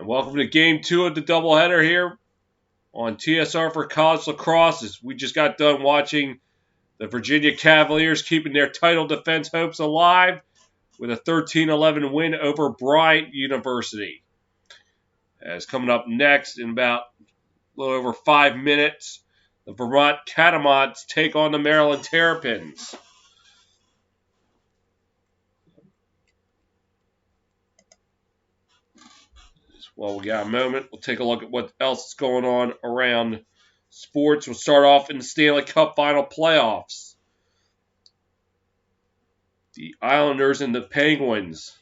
And welcome to Game 2 of the doubleheader here on TSR for College Lacrosse. As we just got done watching the Virginia Cavaliers keeping their title defense hopes alive with a 13-11 win over Bryant University. As coming up next in about a little over 5 minutes, the Vermont Catamounts take on the Maryland Terrapins. Well, we got a moment. We'll take a look at what else is going on around sports. We'll start off in the Stanley Cup final playoffs. The Islanders and the Penguins.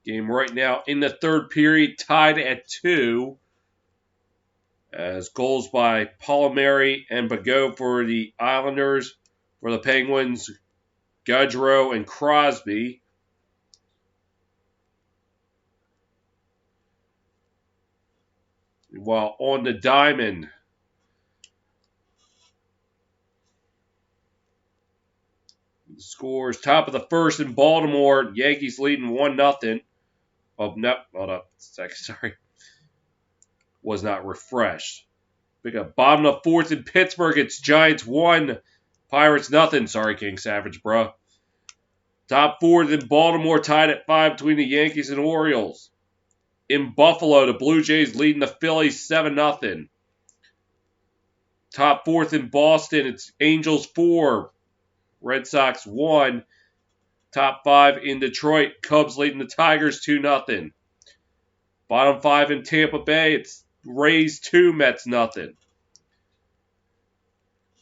Game right now in the third period, tied at 2. As goals by Palmieri and Bagot for the Islanders. For the Penguins, Gaudreau and Crosby. While on the diamond, the scores top of the first in Baltimore. Yankees leading 1-0. Oh, no, hold up a second, sorry. Was not refreshed. We got bottom of fourth in Pittsburgh. It's Giants 1, Pirates nothing. Sorry, King Savage, bro. Top fourth in Baltimore, tied at 5 between the Yankees and Orioles. In Buffalo, the Blue Jays leading the Phillies 7-0. Top fourth in Boston, it's Angels 4, Red Sox 1. Top 5 in Detroit, Cubs leading the Tigers 2-0. Bottom 5 in Tampa Bay, it's Rays 2, Mets nothing.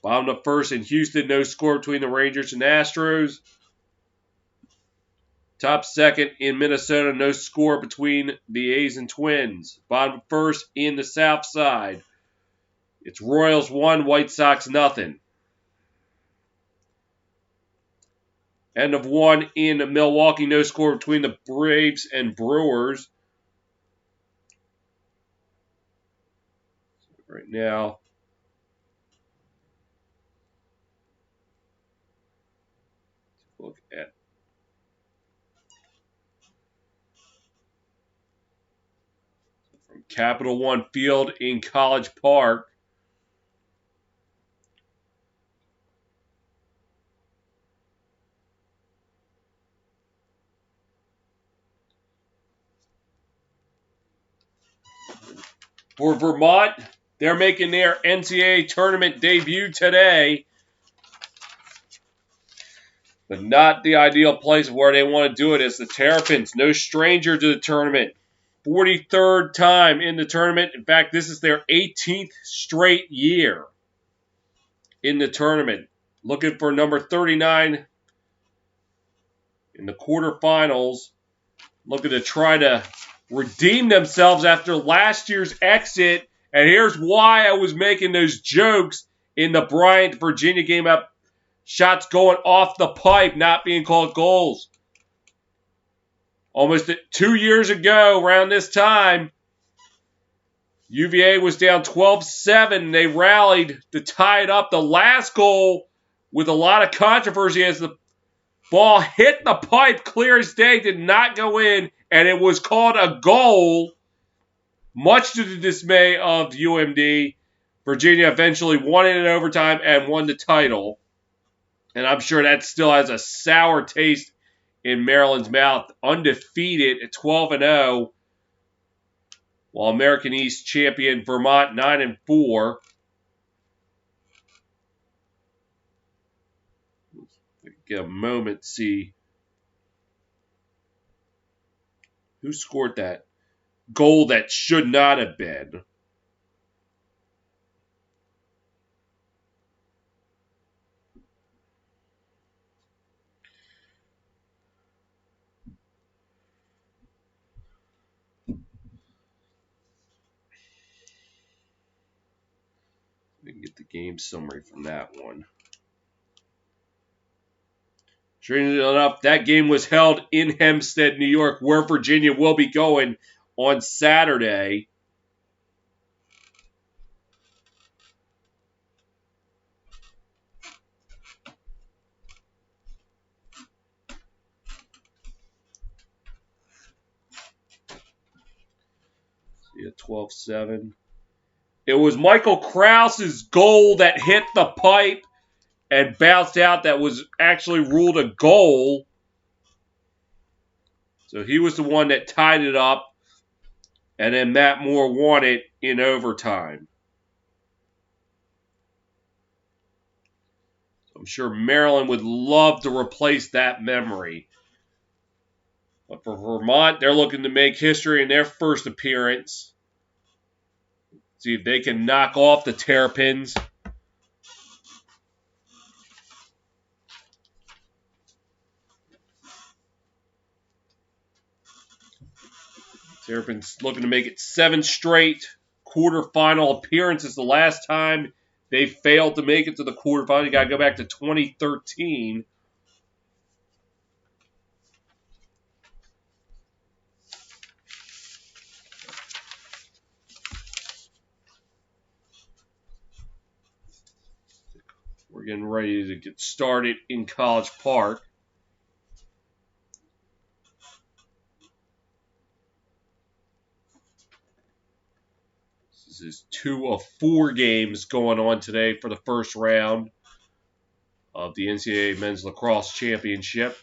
Bottom of first in Houston, no score between the Rangers and Astros. Top second in Minnesota, no score between the A's and Twins. Bottom of first in the South Side, it's Royals 1, White Sox nothing. End of 1 in Milwaukee, no score between the Braves and Brewers. Right now, look at from Capital One Field in College Park. For Vermont, they're making their NCAA tournament debut today. But not the ideal place where they want to do it is the Terrapins. No stranger to the tournament. 43rd time in the tournament. In fact, this is their 18th straight year in the tournament. Looking for number 39 in the quarterfinals. Looking to try to redeem themselves after last year's exit. And here's why I was making those jokes in the Bryant, Virginia game up. Shots going off the pipe, not being called goals. Almost 2 years ago, around this time, UVA was down 12-7. They rallied to tie it up. The last goal, with a lot of controversy as the ball hit the pipe clear as day, did not go in, and it was called a goal, much to the dismay of UMD. Virginia eventually won it in overtime and won the title. And I'm sure that still has a sour taste in Maryland's mouth. Undefeated at 12-0. While American East champion Vermont 9-4. Get a moment to see who scored that goal that should not have been. We can get the game summary from that one. Strangely enough, that game was held in Hempstead, New York, where Virginia will be going on Saturday. at 12-7. It was Michael Krause's goal that hit the pipe and bounced out that was actually ruled a goal. So he was the one that tied it up. And then Matt Moore won it in overtime. I'm sure Maryland would love to replace that memory. But for Vermont, they're looking to make history in their first appearance. See if they can knock off the Terrapins. Terrapins looking to make it 7 straight quarterfinal appearances. The last time they failed to make it to the quarterfinal, you got to go back to 2013. We're getting ready to get started in College Park. This is 2 of 4 games going on today for the first round of the NCAA Men's Lacrosse Championship.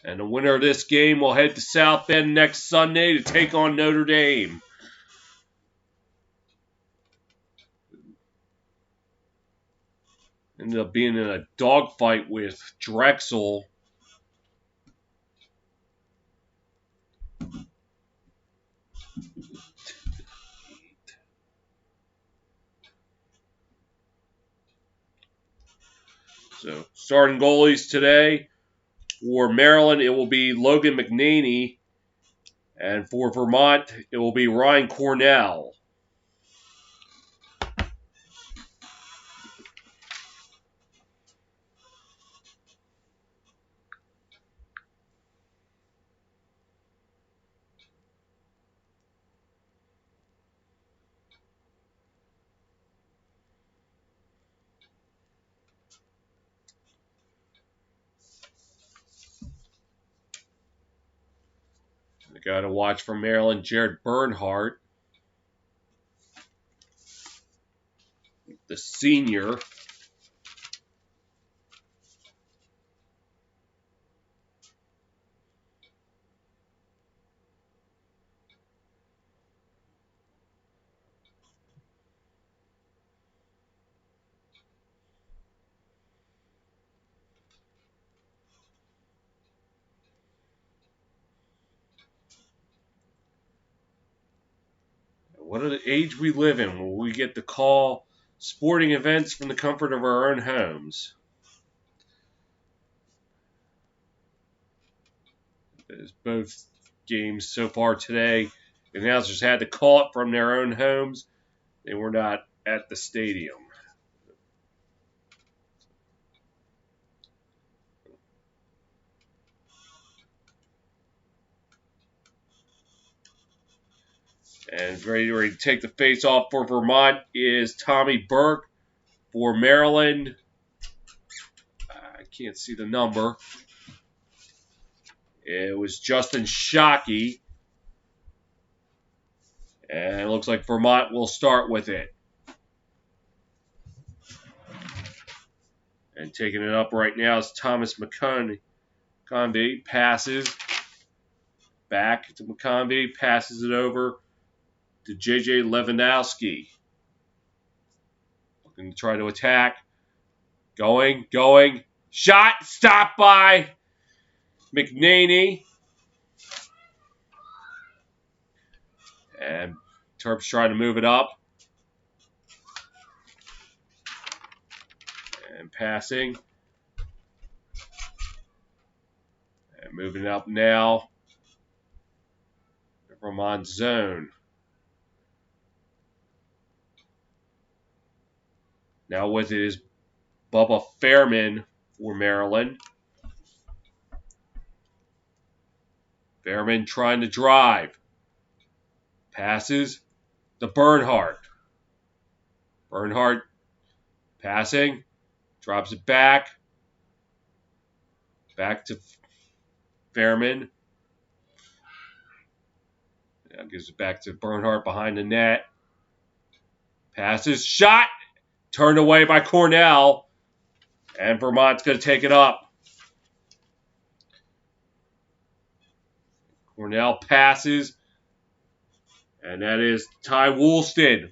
And the winner of this game will head to South Bend next Sunday to take on Notre Dame. Ended up being in a dogfight with Drexel. So, starting goalies today. For Maryland, it will be Logan McNaney. And for Vermont, it will be Ryan Cornell. The guy to watch for Maryland, Jared Bernhardt, the senior. What an age we live in where we get to call sporting events from the comfort of our own homes. As both games so far today, the announcers had to call it from their own homes. They were not at the stadium. And ready to take the face off for Vermont is Tommy Burke. For Maryland, I can't see the number. It was Justin Shockey. And it looks like Vermont will start with it. And taking it up right now is Thomas McConvey. Passes back to McConvey. Passes it over to J.J. Lewandowski. Looking to try to attack. Going. Shot. Stopped by McNaney. And Terps trying to move it up. And passing. And moving it up now. Vermont zone. Now with it is Bubba Fairman for Maryland. Behrman trying to drive. Passes to Bernhardt. Bernhardt passing. Drops it back. Back to Behrman. Now gives it back to Bernhardt behind the net. Passes. Shot. Turned away by Cornell. And Vermont's going to take it up. Cornell passes. And that is Ty Woolston.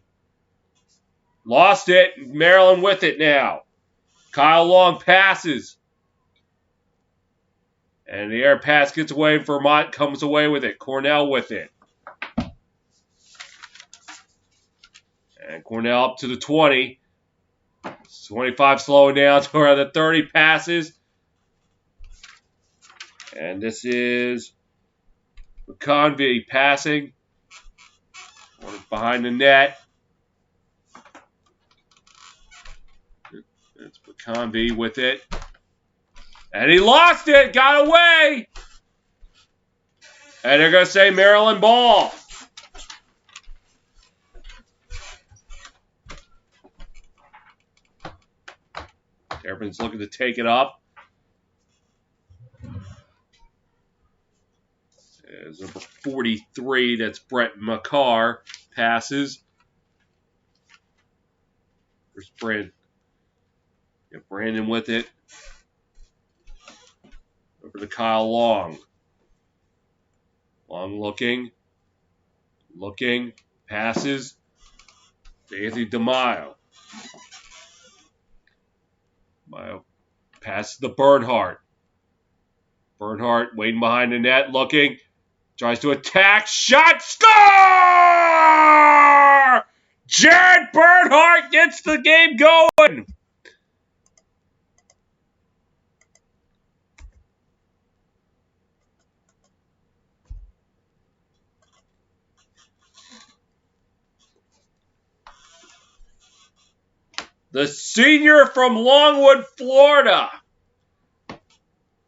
Lost it. Maryland with it now. Kyle Long passes. And the air pass gets away. Vermont comes away with it. Cornell with it. And Cornell up to the 20. 25 slowing down to around the 30. Passes. And this is McConvey passing. Behind the net. It's McConvey with it. And he lost it. Got away. And they're going to say Maryland ball. Everyone's looking to take it up. There's number 43. That's Brett McCarr. Passes. Where's Brandon? Yeah, Brandon with it. Over to Kyle Long. Long looking. Looking. Passes. To Anthony DeMaio. DeMaio passes to Bernhardt. Bernhardt waiting behind the net. Looking. Tries to attack. Shot. Score! Jared Bernhardt gets the game going. The senior from Longwood, Florida,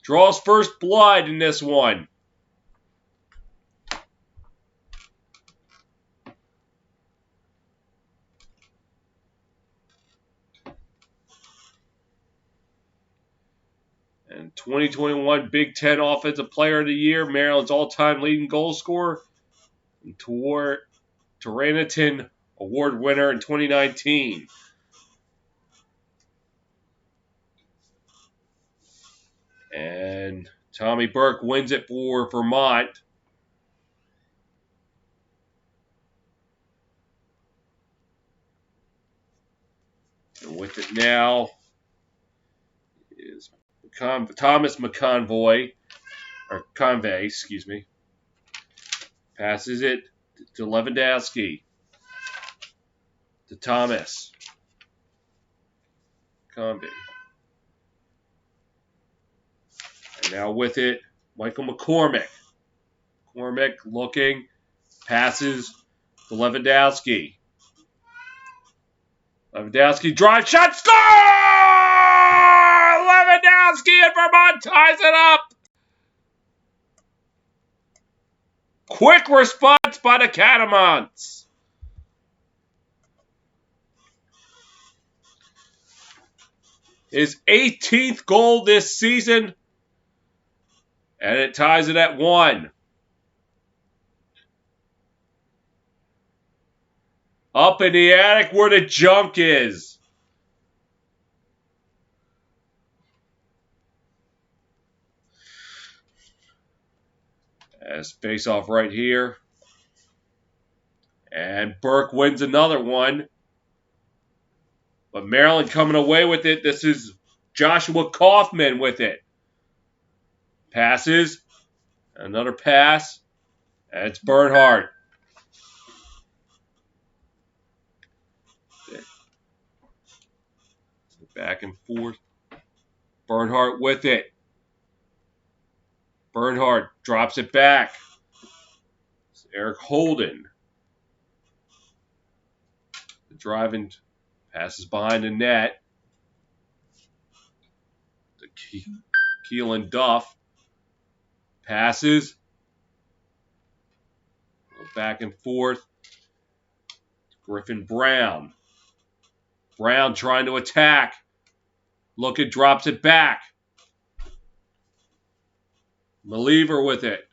draws first blood in this one. And 2021 Big Ten Offensive Player of the Year, Maryland's all-time leading goal scorer, and Taranton Award winner in 2019. And Tommy Burke wins it for Vermont. And with it now is Thomas McConvey, or Convey, excuse me. Passes it to Lewandowski. To Thomas. Convey. And now with it, Michael McCormick. McCormick looking. Passes to Lewandowski. Lewandowski drive shot. Score! Lewandowski and Vermont ties it up. Quick response by the Catamounts. His 18th goal this season. And it ties it at 1. Up in the attic where the junk is. As face off right here. And Burke wins another one. But Maryland coming away with it. This is Joshua Kaufman with it. Passes. Another pass. And it's Bernhardt. Back and forth. Bernhardt with it. Bernhardt drops it back. It's Eric Holden. The driving passes behind the net. To Keelan Duff. Passes. Back and forth. Griffin Brown. Brown trying to attack. Looking, drops it back. Believer with it.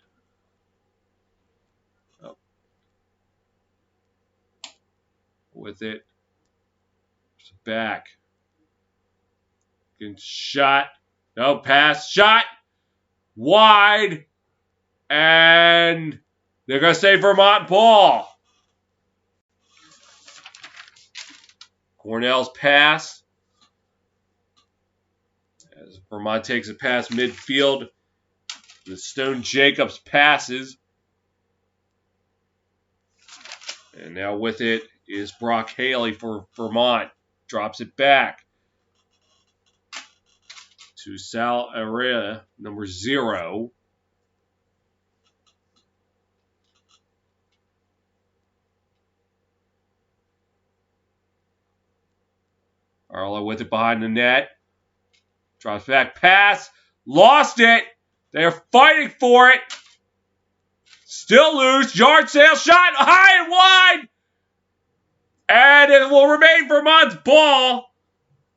Oh. With it. Back. Shot. No, pass. Shot. Wide. And they're going to say Vermont ball. Cornell's pass. As Vermont takes a pass midfield. The Stone Jacobs passes. And now with it is Brock Haley for Vermont. Drops it back to Sal Area, number 0. Arlo with it behind the net. Drops back. Pass. Lost it. They're fighting for it. Still loose. Yard sale shot. High and wide. And it will remain Vermont's ball.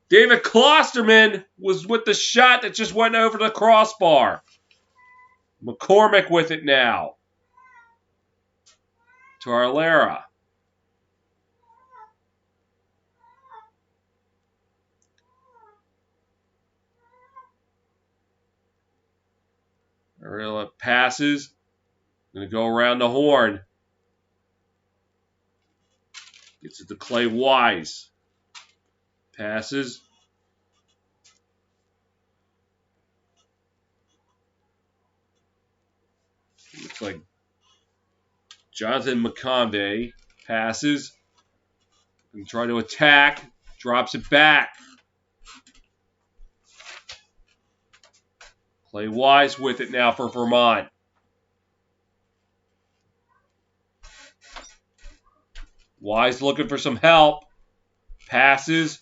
David Klosterman was with the shot that just went over the crossbar. McCormick with it now. To Arlera. Arlera passes. Going to go around the horn. Gets it to Clay Wise. Passes. Looks like Jonathan McConvey passes. And try to attack. Drops it back. Clay Wise with it now for Vermont. Wise looking for some help. Passes.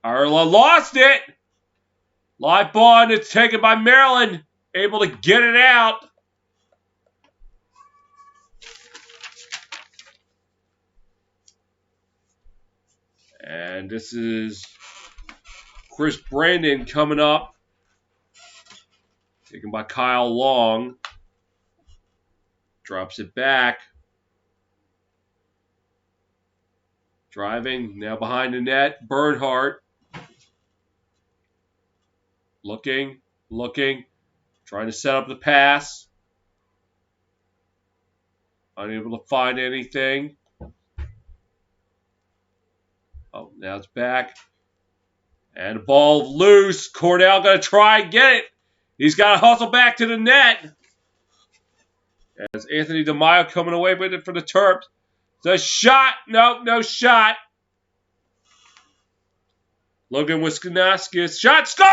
Arla lost it. Live ball, and it's taken by Maryland. Able to get it out. And this is Chris Brandon coming up. Taken by Kyle Long. Drops it back. Driving, now behind the net. Bernhardt. Looking. Trying to set up the pass. Unable to find anything. Oh, now it's back. And the ball loose. Cornell going to try and get it. He's got to hustle back to the net. As Anthony DeMaio coming away with it for the Terps. The shot. Nope, no shot. Logan Wisconsin. Shot. Score!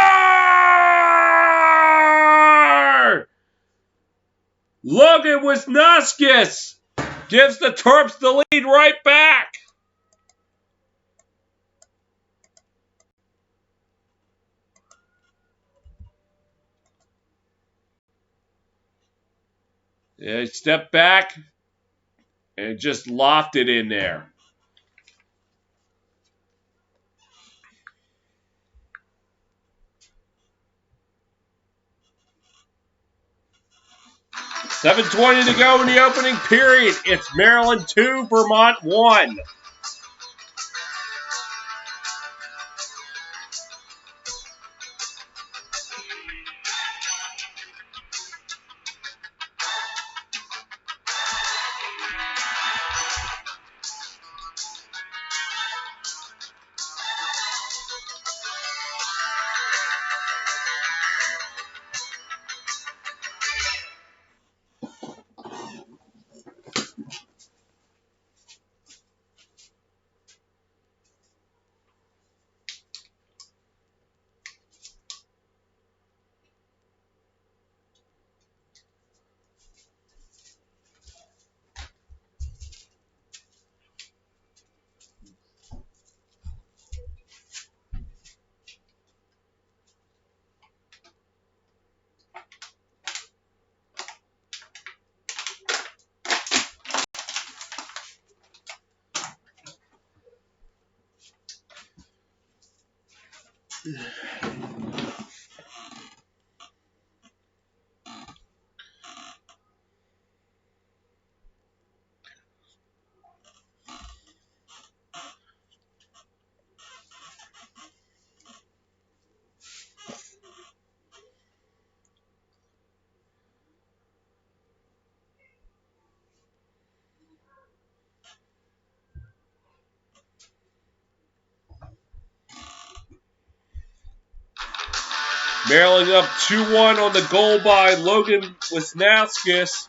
Logan Wisnaskis gives the Terps the lead right back. Yeah, he stepped back and just lofted in there. $7:20 to go in the opening period. It's Maryland 2, Vermont 1. Maryland up 2-1 on the goal by Logan Wisnauskas.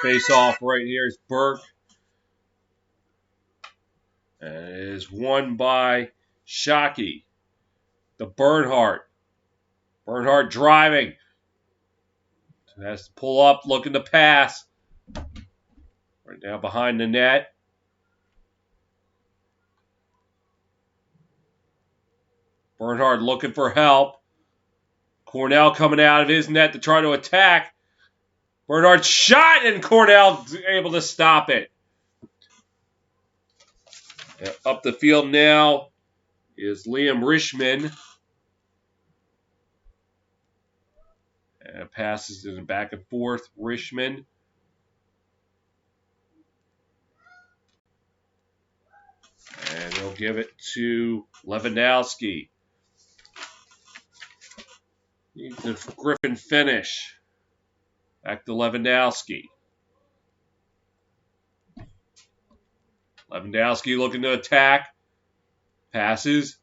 Face off right here is Burke. And it is won by Shockey. The Bernhardt. Bernhardt driving. Has to pull up, looking to pass. Right now behind the net. Bernhardt looking for help. Cornell coming out of his net to try to attack. Bernhardt shot, and Cornell able to stop it. Up the field now is Liam Richmond. And passes in the back and forth. Richmond. And he'll give it to Lewandowski. Needs a Griffin finish. Back to Lewandowski. Lewandowski looking to attack. Passes.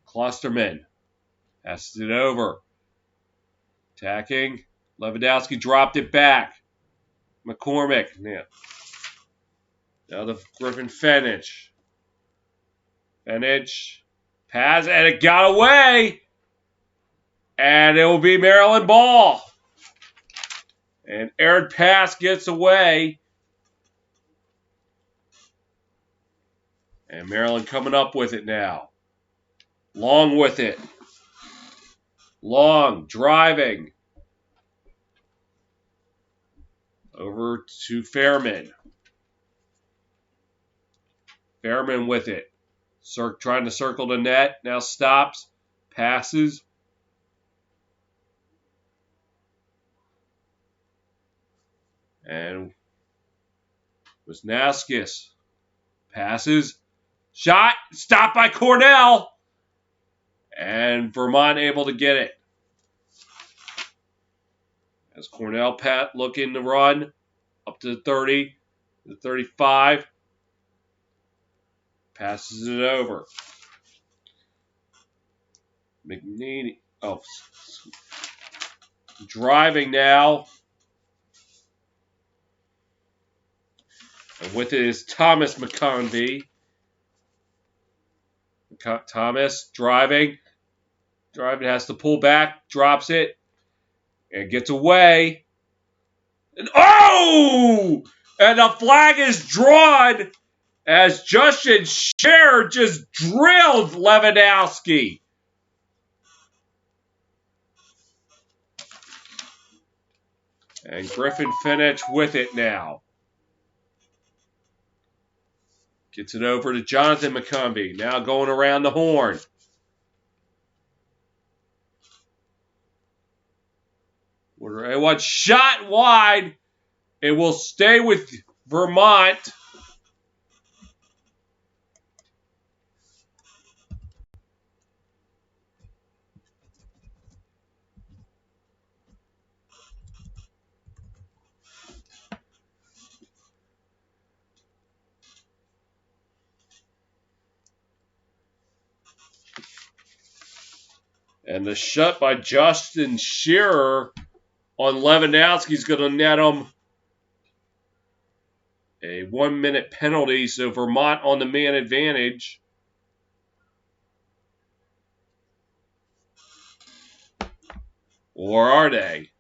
Klosterman. Passes it over. Attacking. Lewandowski dropped it back. McCormick. Yeah. Now the Griffin finish. Finish. Pass, and it got away. And it will be Maryland ball. And aired pass gets away. And Maryland coming up with it now. Long with it. Long, driving. Over to Fairman. Fairman with it. Trying to circle the net. Now stops. Passes. And Wisnauskas. Passes. Shot. Stopped by Cornell. And Vermont able to get it. As Cornell looking to run. Up to the 30. The 35. Passes it over. McNeely. Oh. Driving now. And with it is Thomas McConvey. Thomas driving. Driving, has to pull back. Drops it. And gets away. And oh! And the flag is drawn as Justin Scher just drilled Lewandowski. And Griffin finished with it now. Gets it over to Jonathan McCombie. Now going around the horn. One shot wide. It will stay with Vermont. And the shut by Justin Shearer on Lewandowski is going to net him a 1-minute penalty. So Vermont on the man advantage. Or are they?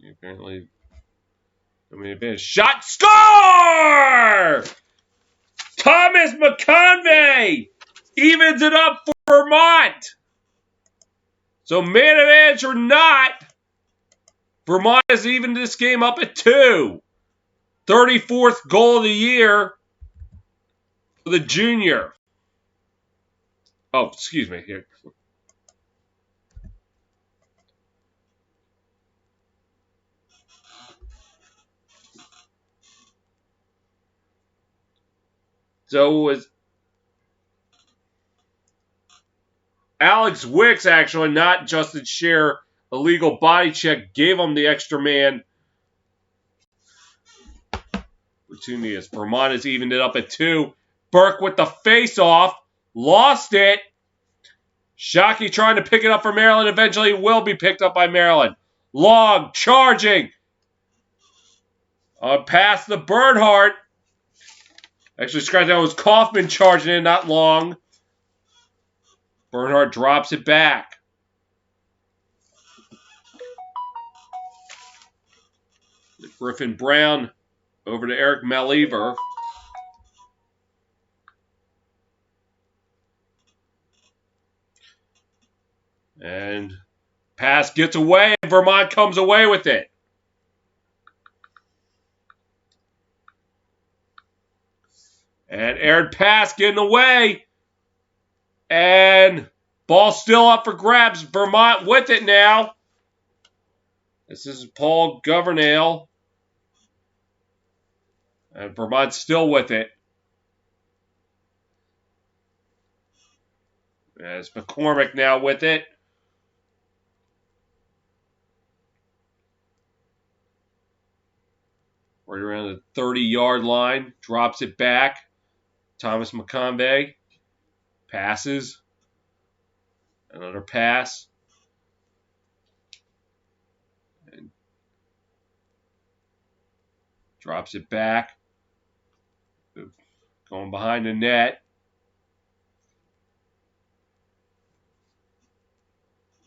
Apparently, advantage. Shot, score! Thomas McConvey evens it up for Vermont. So man advantage or not, Vermont has evened this game up at 2. 34th goal of the year for the junior. Oh, excuse me. Here. So it was Alex Wicks, actually, not Justin Shearer. Illegal body check gave him the extra man. Petunias. Vermont has evened it up at 2. Burke with the face-off. Lost it. Shockey trying to pick it up for Maryland. Eventually will be picked up by Maryland. Long charging. Past the Bernhardt. Actually, scratch that was Kaufman charging in, not Long. Bernhardt drops it back. Griffin Brown over to Eric Maliver. And pass gets away, and Vermont comes away with it. And aired pass getting away. And ball still up for grabs. Vermont with it now. This is Paul Governale. And Vermont's still with it. As McCormick now with it. Right around the 30-yard line. Drops it back. Thomas McConvey. Passes. Another pass. And drops it back. Going behind the net.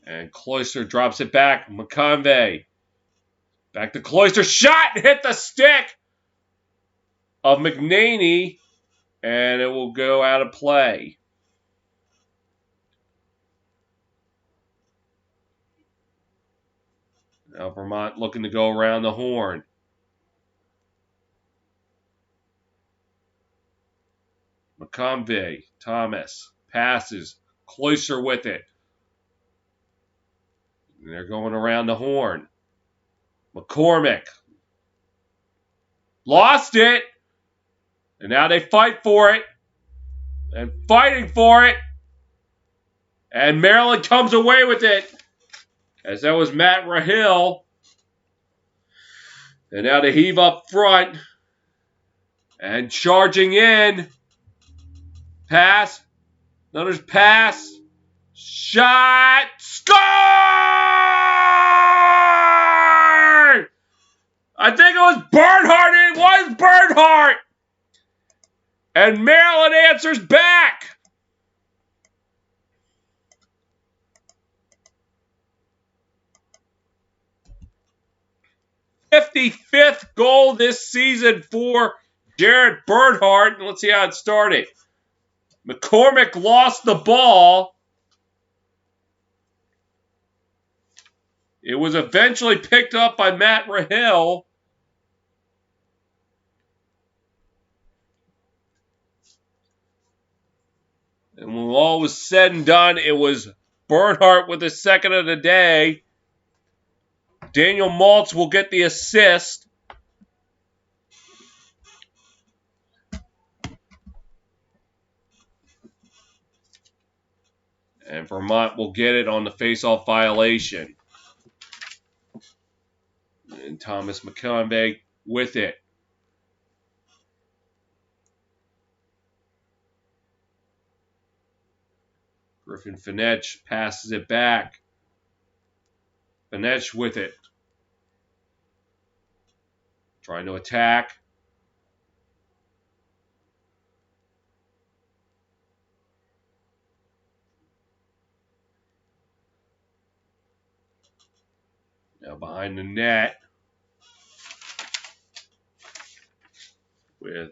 And Cloyster drops it back. McConvey. Back to Cloyster. Shot! Hit the stick of McNaney. And it will go out of play. Now Vermont looking to go around the horn. McConvey. Thomas. Passes. Cloyster with it. And they're going around the horn. McCormick. Lost it. And now they fight for it. And fighting for it. And Maryland comes away with it. As that was Matt Rahill. And now they heave up front. And charging in. Pass. Another pass. Shot. Score! I think it was Bernhardt. It was Bernhardt. And Maryland answers back. '55th goal this season for Jared Bernhardt. And let's see how it started. McCormick lost the ball. It was eventually picked up by Matt Rahill. And when all was said and done, it was Bernhardt with the second of the day. Daniel Maltz will get the assist. And Vermont will get it on the face-off violation. And Thomas McConvey with it. Griffin Finech passes it back. Finech with it. Trying to attack. Now behind the net. With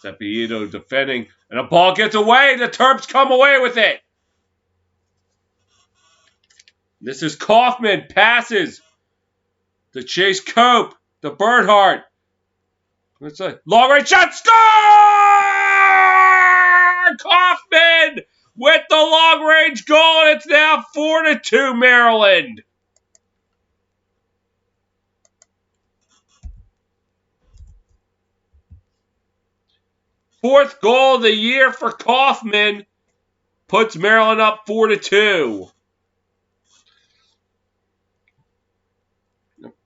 Cepillito defending. And the ball gets away. The Terps come away with it. This is Kaufman. Passes to Chase Cope. To Bernhardt. What's that? Long range shot. Score! Kaufman with the long range goal. And it's now 4-2 Maryland. Fourth goal of the year for Kaufman. Puts Maryland up 4-2.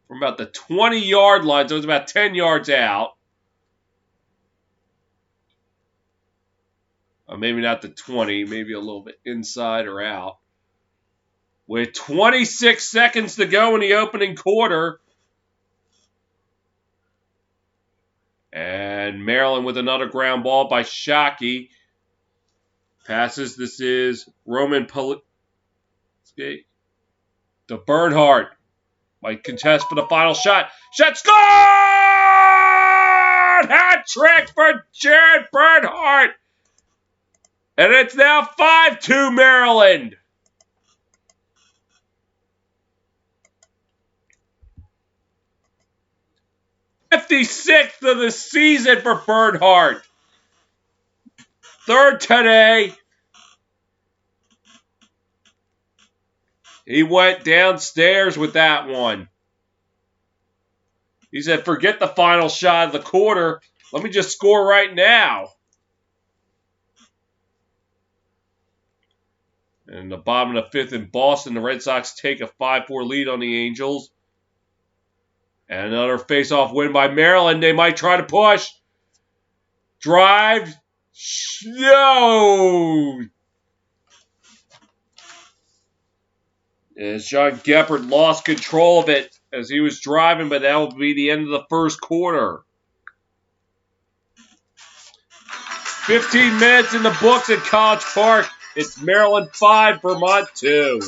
From about the 20-yard line, so it was about 10 yards out. Maybe not the 20, maybe a little bit inside or out. With 26 seconds to go in the opening quarter. And Maryland with another ground ball by Shockey. Passes. This is Roman to Bernhardt. Might contest for the final shot. Shot scored! Hat trick for Jared Bernhardt. And it's now 5-2 Maryland. 56th of the season for Bernhardt. Third today. He went downstairs with that one. He said, forget the final shot of the quarter. Let me just score right now. And the bottom of the fifth in Boston, the Red Sox take a 5-4 lead on the Angels. And another face-off win by Maryland. They might try to push. Drive. No. As John Geppert lost control of it as he was driving, but that will be the end of the first quarter. 15 minutes in the books at College Park. It's Maryland 5, Vermont 2.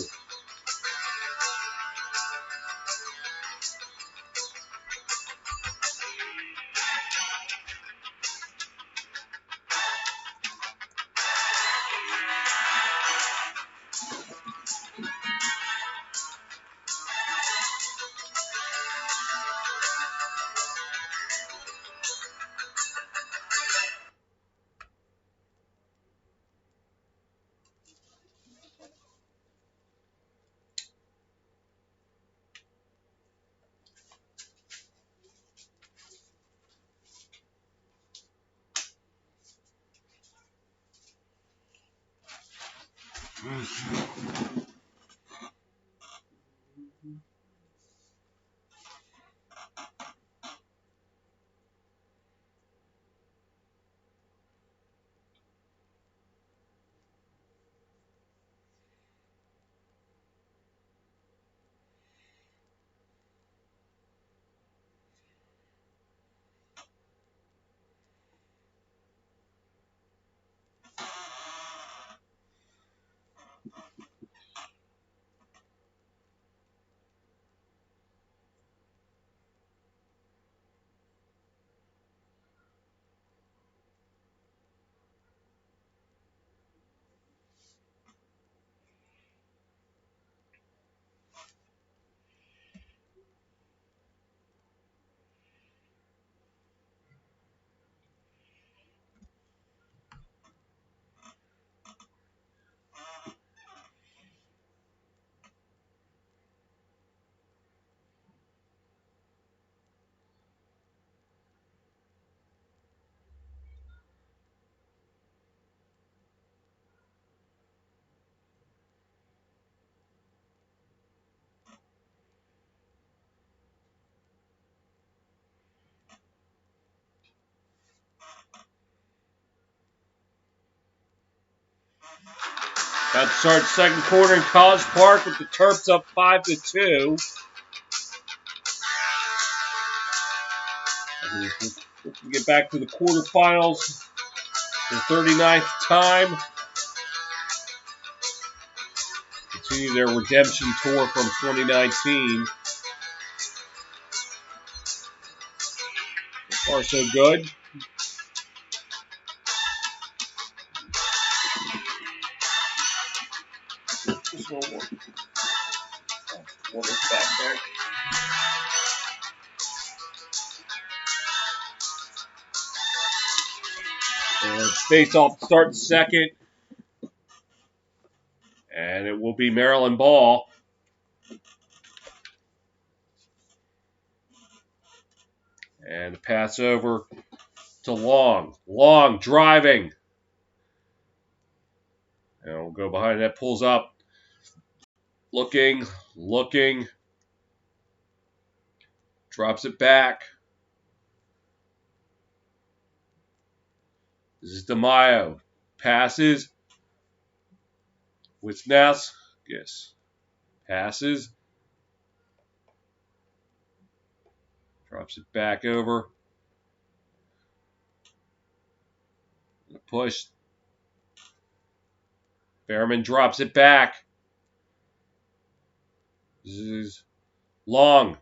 About to start second quarter in College Park with the Terps up 5-2. We get back to the quarterfinals for the 39th time. Continue their redemption tour from 2019. So far, so good. Back there. Face off to start the second. And it will be Maryland ball. And the pass over to Long. Long driving. And we'll go behind that, pulls up. Looking. Drops it back. This is DeMaio. Passes. Wisnauskas. Yes. Passes. Drops it back over. Push. Behrman drops it back. This is Long.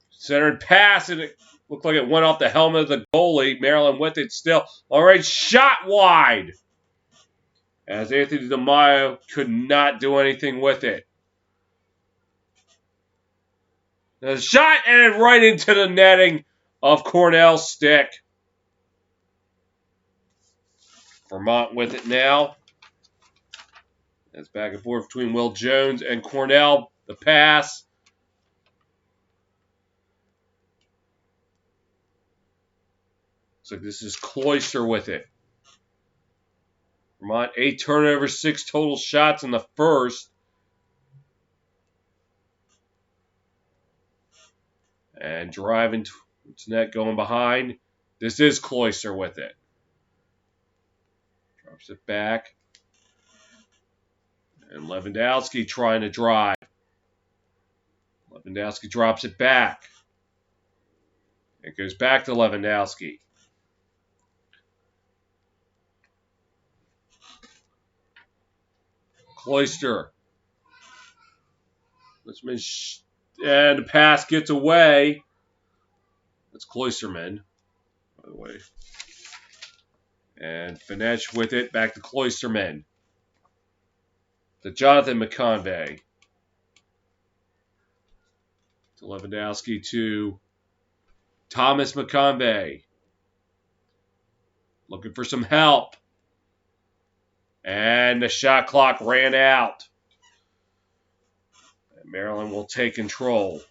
Centered pass, and it looked like it went off the helmet of the goalie. Maryland with it still. All right, shot wide. As Anthony DeMaio could not do anything with it. The shot and right into the netting of Cornell's stick. Vermont with it now. It's back and forth between Will Jones and Cornell. The pass. Looks like this is Cloyster with it. Vermont 8 turnovers, 6 total shots in the first. And driving to net, going behind. This is Cloyster with it. Drops it back. And Lewandowski trying to drive. Lewandowski drops it back. It goes back to Lewandowski. Cloyster. And the pass gets away. That's Cloysterman, by the way. And Finech with it. Back to Cloysterman. To Jonathan McConvey. To Lewandowski to Thomas McConvey. Looking for some help. And the shot clock ran out. And Maryland will take control.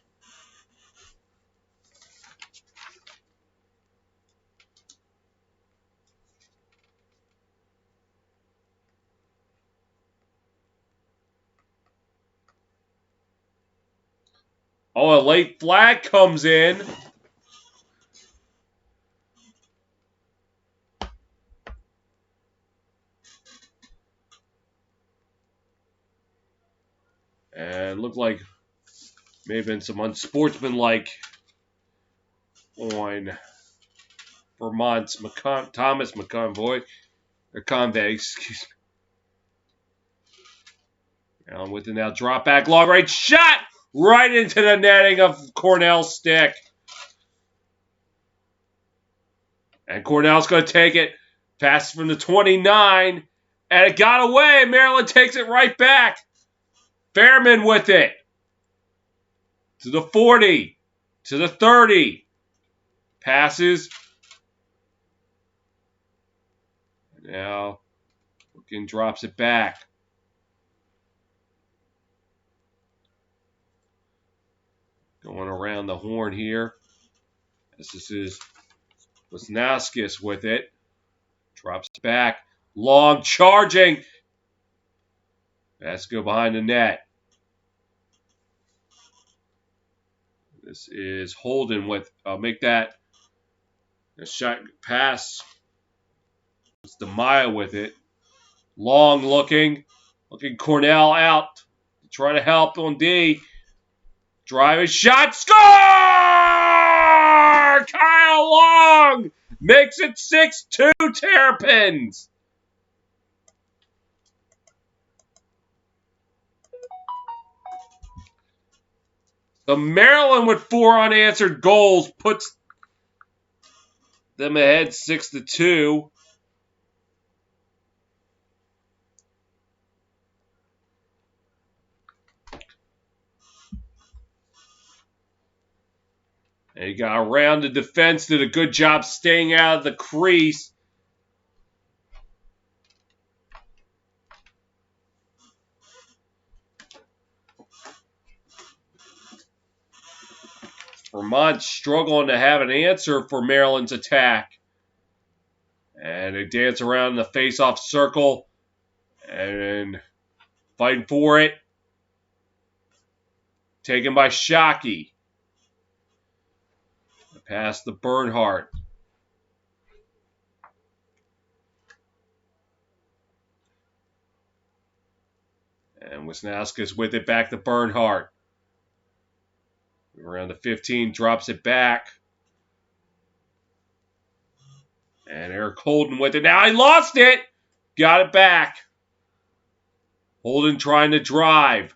Oh, a late flag comes in. And looked like may have been some unsportsmanlike on Vermont's Thomas McConvey, excuse me. And with it now, drop back, long range shot right into the netting of Cornell's stick. And Cornell's going to take it. Passes from the 29, and it got away. Maryland takes it right back. Fairman with it. To the 40. To the 30. Passes. Now, looking, drops it back. Going around the horn here. As this is Wisnauskas with it. Drops it back. Long charging. Has to go behind the net. This is Holden with, I'll make that a shot pass. It's DeMaio with it. Long looking. Looking Cornell out. Trying to help on D. Driving shot. Score! Kyle Long makes it 6-2 Terrapins. So Maryland with 4 unanswered goals puts them ahead 6-2. And he got around the defense, did a good job staying out of the crease. Vermont struggling to have an answer for Maryland's attack. And they dance around in the face-off circle and fighting for it. Taken by Shockey. Past the Bernhardt. And Wisnauskas with it back to Bernhardt. Around the 15, drops it back. And Eric Holden with it. Now he lost it. Got it back. Holden trying to drive.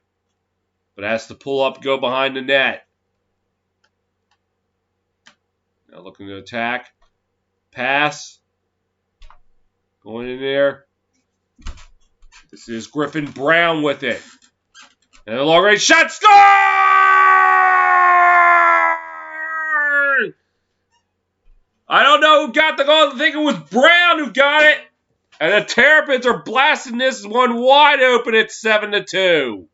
But has to pull up, go behind the net. Now looking to attack. Pass. Going in there. This is Griffin Brown with it. And a long range shot. Score! I don't know who got the goal. I think it was Brown who got it. And the Terrapins are blasting this one wide open at 7-2.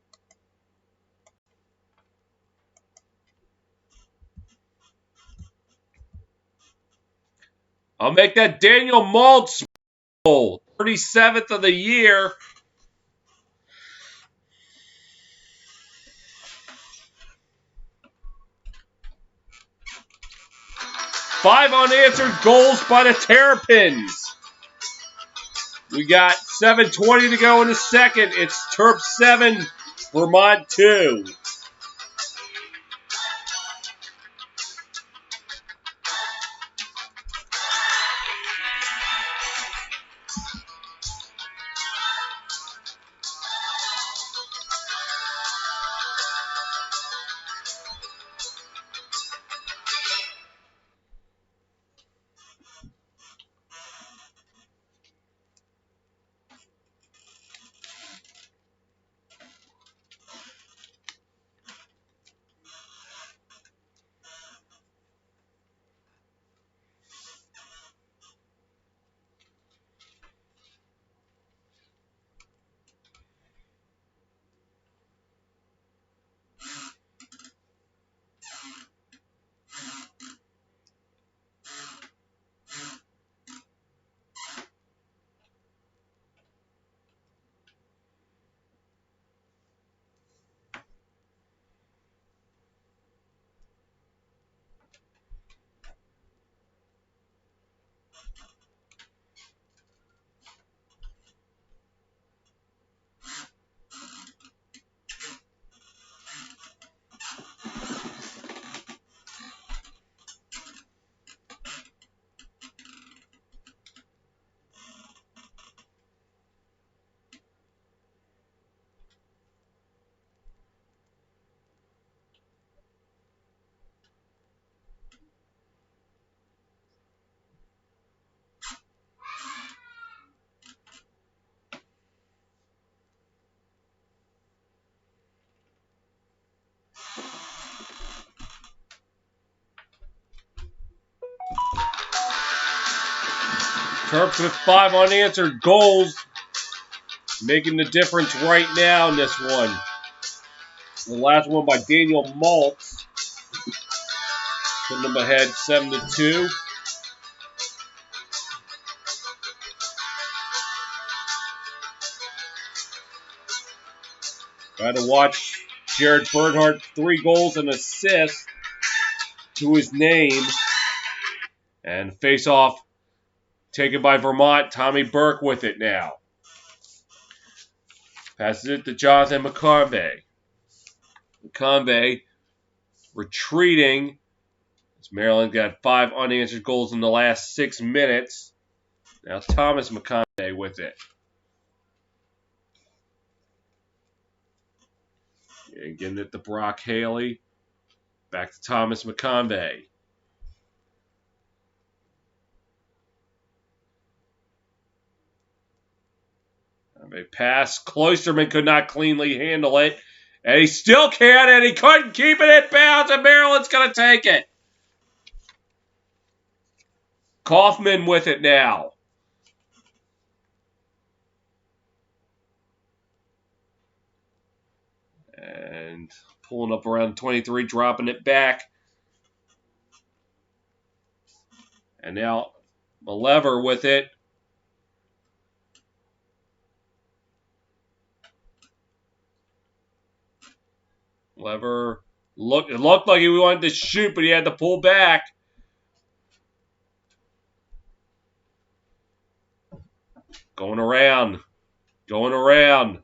I'll make that Daniel Maltz goal. 37th of the year. Five unanswered goals by the Terrapins. We got 7:20 to go in the second. It's Terp 7, Vermont 2. Terps with 5 unanswered goals, making the difference right now in this one. The last one by Daniel Maltz, putting them ahead 7-2. Got to watch Jared Bernhardt, 3 goals and assists to his name. And face-off taken by Vermont. Tommy Burke with it now. Passes it to Jonathan McConvey. McConvey retreating. Maryland got 5 unanswered goals in the last 6 minutes. Now Thomas McConvey with it. And getting it to Brock Haley. Back to Thomas McConvey. A pass. Cloisterman could not cleanly handle it. And he still can't, and he couldn't keep it in bounds, and Maryland's going to take it. Kaufman with it now. And pulling up around 23, dropping it back. And now Malever with it. Lever it looked like he wanted to shoot, but he had to pull back. Going around,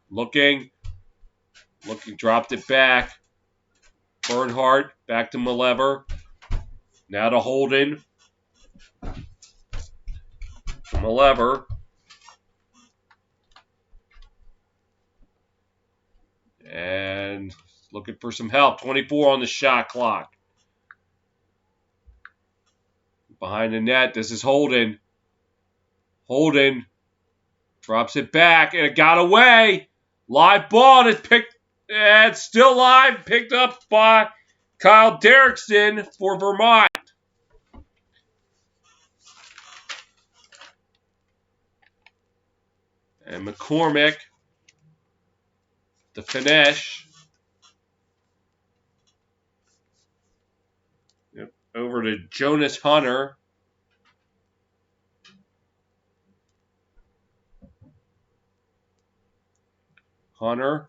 looking, dropped it back. Bernhardt back to Malever. Now to Holden. Malever. And looking for some help. 24 on the shot clock. Behind the net, this is Holden. Holden drops it back, and it got away. Live ball, and it's still live. Picked up by Kyle Derrickson for Vermont. And McCormick, the finish. Over to Jonas Hunter. Hunter.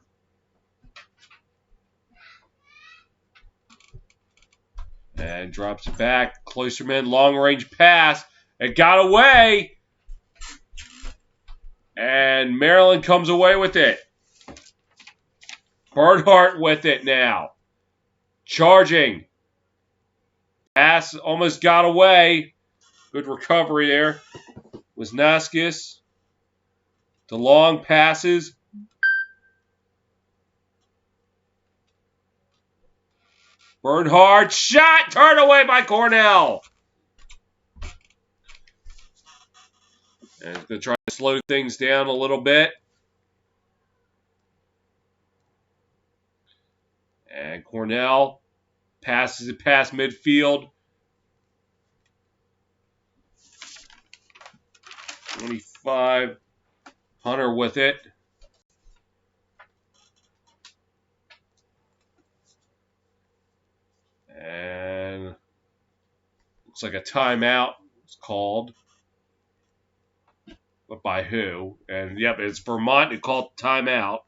And drops it back. Cloisterman, long-range pass. It got away. And Maryland comes away with it. Bernhardt with it now. Charging. Pass almost got away. Good recovery there. Wisnaskis. The long passes. Bernhardt shot. Turned away by Cornell. And he's going to try to slow things down a little bit. And Cornell passes it past midfield. 25. Hunter with it. And looks like a timeout was called. But by who? And yep, it's Vermont who called timeout.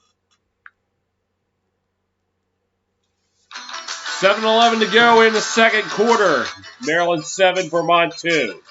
7:11 to go in the second quarter. Maryland 7, Vermont 2.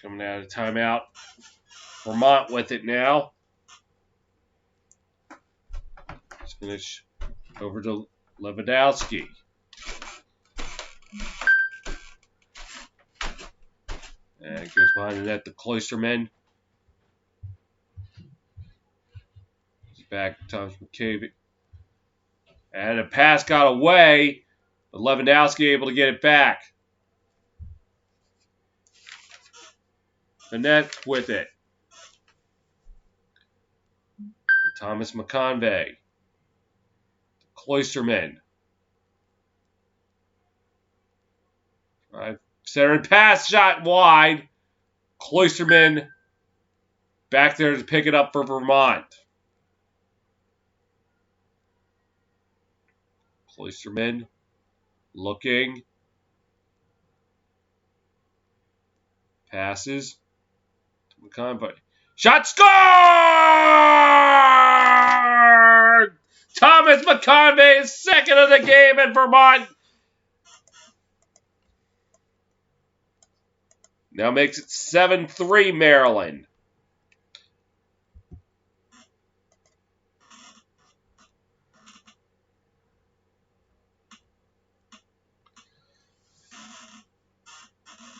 Coming out of timeout. Vermont with it now. Let's finish over to Lewandowski. And it goes behind the net to Cloisterman. He's back to Thomas McCabe. And a pass got away, but Lewandowski able to get it back. The net with it. Thomas McConvey. Cloisterman. Center and pass shot wide. Cloisterman back there to pick it up for Vermont. Cloisterman looking. Passes. McConvey. Shot scored! Thomas McConvey is second of the game in Vermont. Now makes it 7-3 Maryland.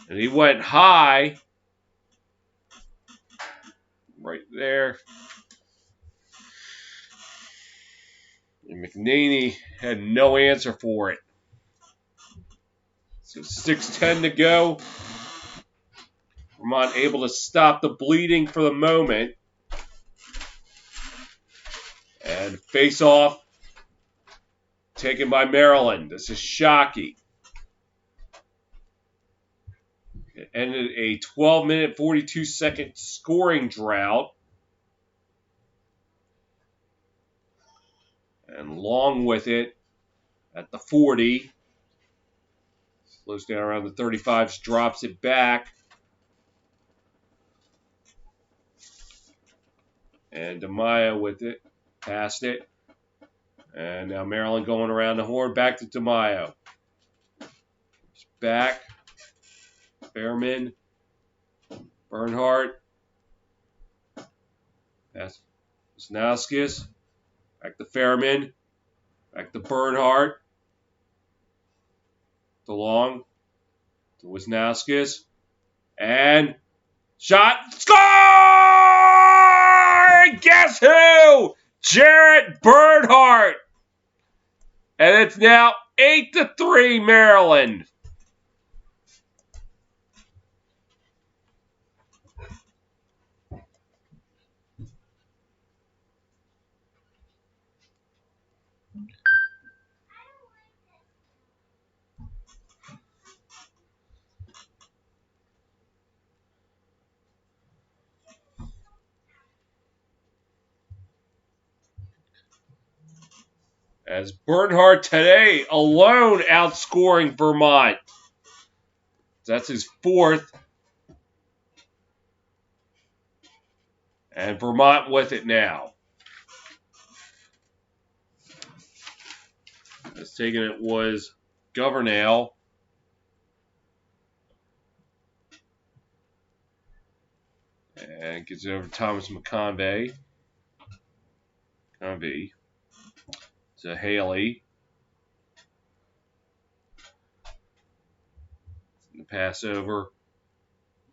And he went high. Right there. And McNaney had no answer for it. So 6:10 to go. Vermont able to stop the bleeding for the moment. And face off taken by Maryland. This is Shockey. It ended a 12-minute, 42-second scoring drought. And Long with it at the 40. Slows down around the 35, drops it back. And DeMaio with it, past it. And now Maryland going around the horn, back to DeMaio. Back. Fairman. Bernhardt. Pass. Wisnauskas. Back to Fairman. Back to Bernhardt. To Long. To Wisnauskas. And shot. Score! Guess who? Jarrett Bernhardt. And it's now 8-3 Maryland. As Bernhardt today alone outscoring Vermont. That's his fourth. And Vermont with it now. As taking it was Governale. And gets it over to Thomas McConvey. Convey. To Haley. And the pass over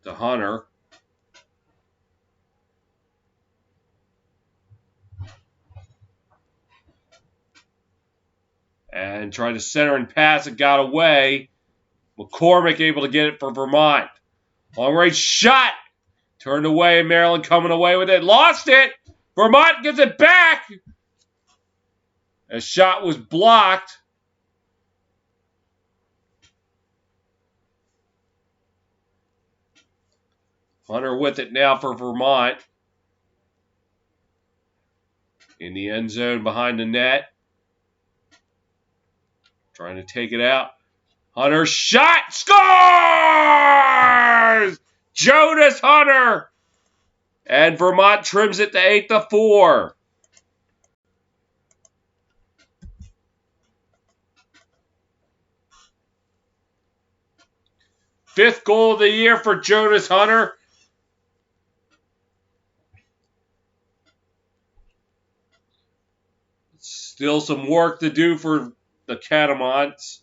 to Hunter. And tried to center and pass. It got away. McCormick able to get it for Vermont. Long range shot. Turned away. Maryland coming away with it. Lost it. Vermont gets it back. A shot was blocked. Hunter with it now for Vermont. In the end zone behind the net. Trying to take it out. Hunter shot. Scores! Jonas Hunter. And Vermont trims it to 8-4. Fifth goal of the year for Jonas Hunter. Still some work to do for the Catamounts.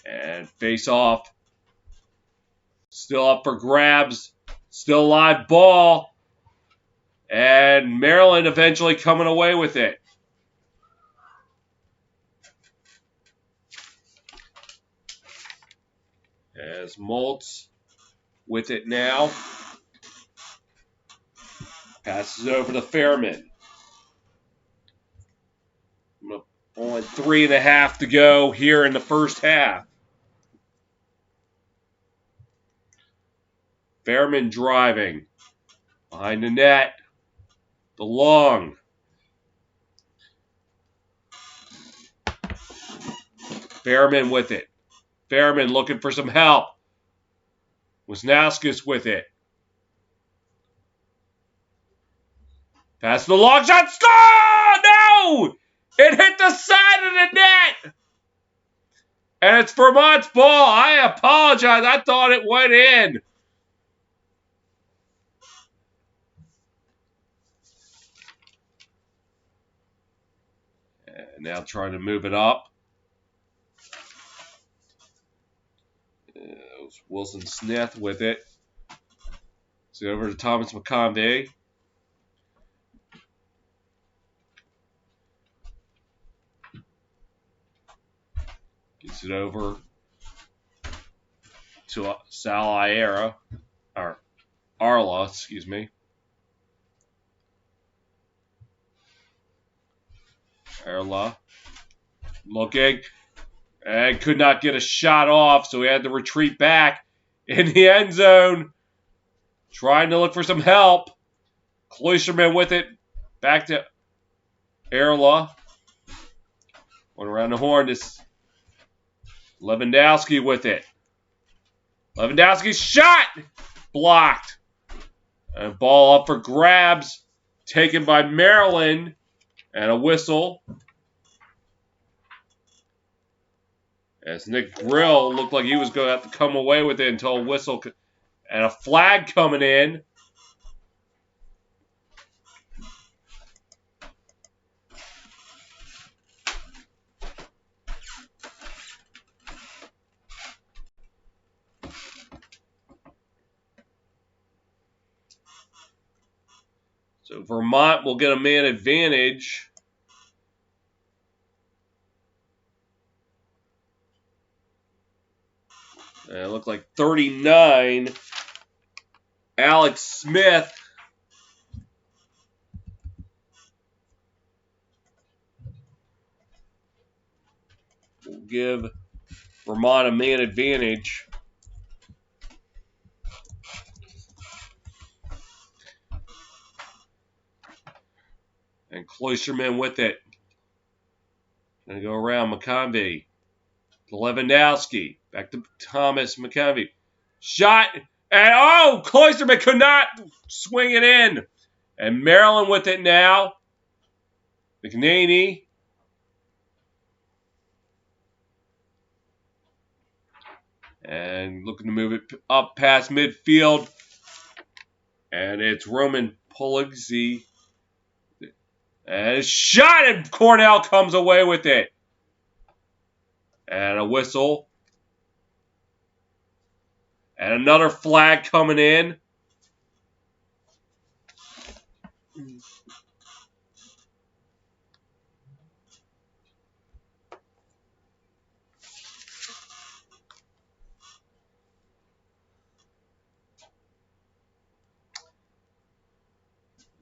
And face off. Still up for grabs. Still live ball. And Maryland eventually coming away with it. As Maltz with it now. Passes it over to Fairman. Only 3.5 to go here in the first half. Fairman driving. Behind the net. The long. Fairman with it. Fairman looking for some help. Wisnauskas with it. Pass the long shot. Score! No! It hit the side of the net! And it's Vermont's ball. I apologize. I thought it went in. And now trying to move it up. Wilson Smith with it. So over to Thomas McConvey. Gets it over to Arla, excuse me. Arla looking and could not get a shot off, so he had to retreat back in the end zone, trying to look for some help. Kloisterman with it, back to Arla. Went around the horn. This Lewandowski with it. Lewandowski's shot blocked. And ball up for grabs, taken by Maryland, and a whistle. As Nick Grill looked like he was going to have to come away with it until a whistle and a flag coming in. So Vermont will get a man advantage. And it looked like 39. Alex Smith will give Vermont a man advantage. And Kloisterman with it. Gonna go around McConvey. To Lewandowski. Back to Thomas McConvey. Shot. And oh! Kloisterman could not swing it in. And Maryland with it now. McNaney. And looking to move it up past midfield. And it's Roman Polizzi. And a shot, and Cornell comes away with it. And a whistle. And another flag coming in.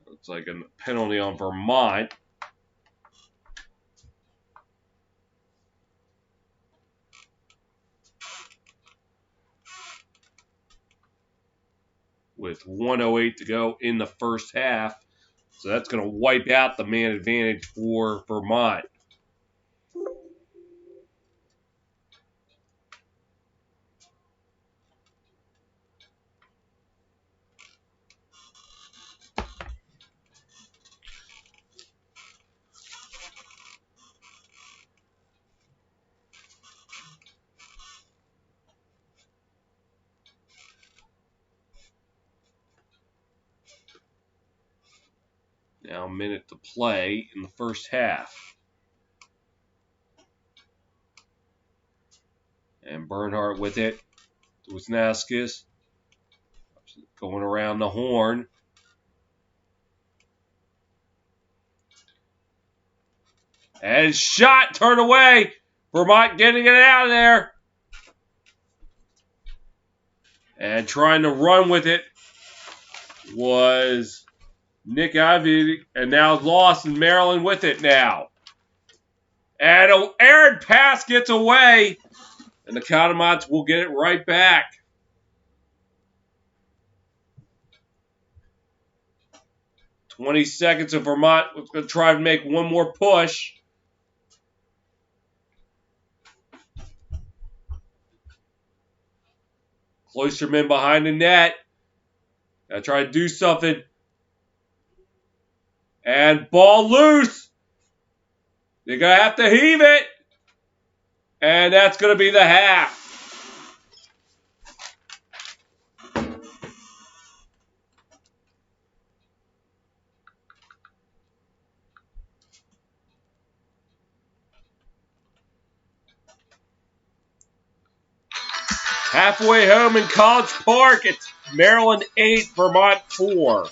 Looks like a penalty on Vermont. With 1:08 to go in the first half. So that's going to wipe out the man advantage for Vermont. Now a minute to play in the first half. And Bernhardt with it. Wisnauskas going around the horn. And shot, turned away. Vermont getting it out of there. And trying to run with it was Nick Ivey, and now lost, and Maryland with it now. And an errant pass gets away, and the Catamounts will get it right back. "20 seconds of Vermont was going to try to make one more push. Cloisterman behind the net. Gotta try to do something. And ball loose. They're going to have to heave it. And that's going to be the half. Halfway home in College Park, it's Maryland 8, Vermont 4.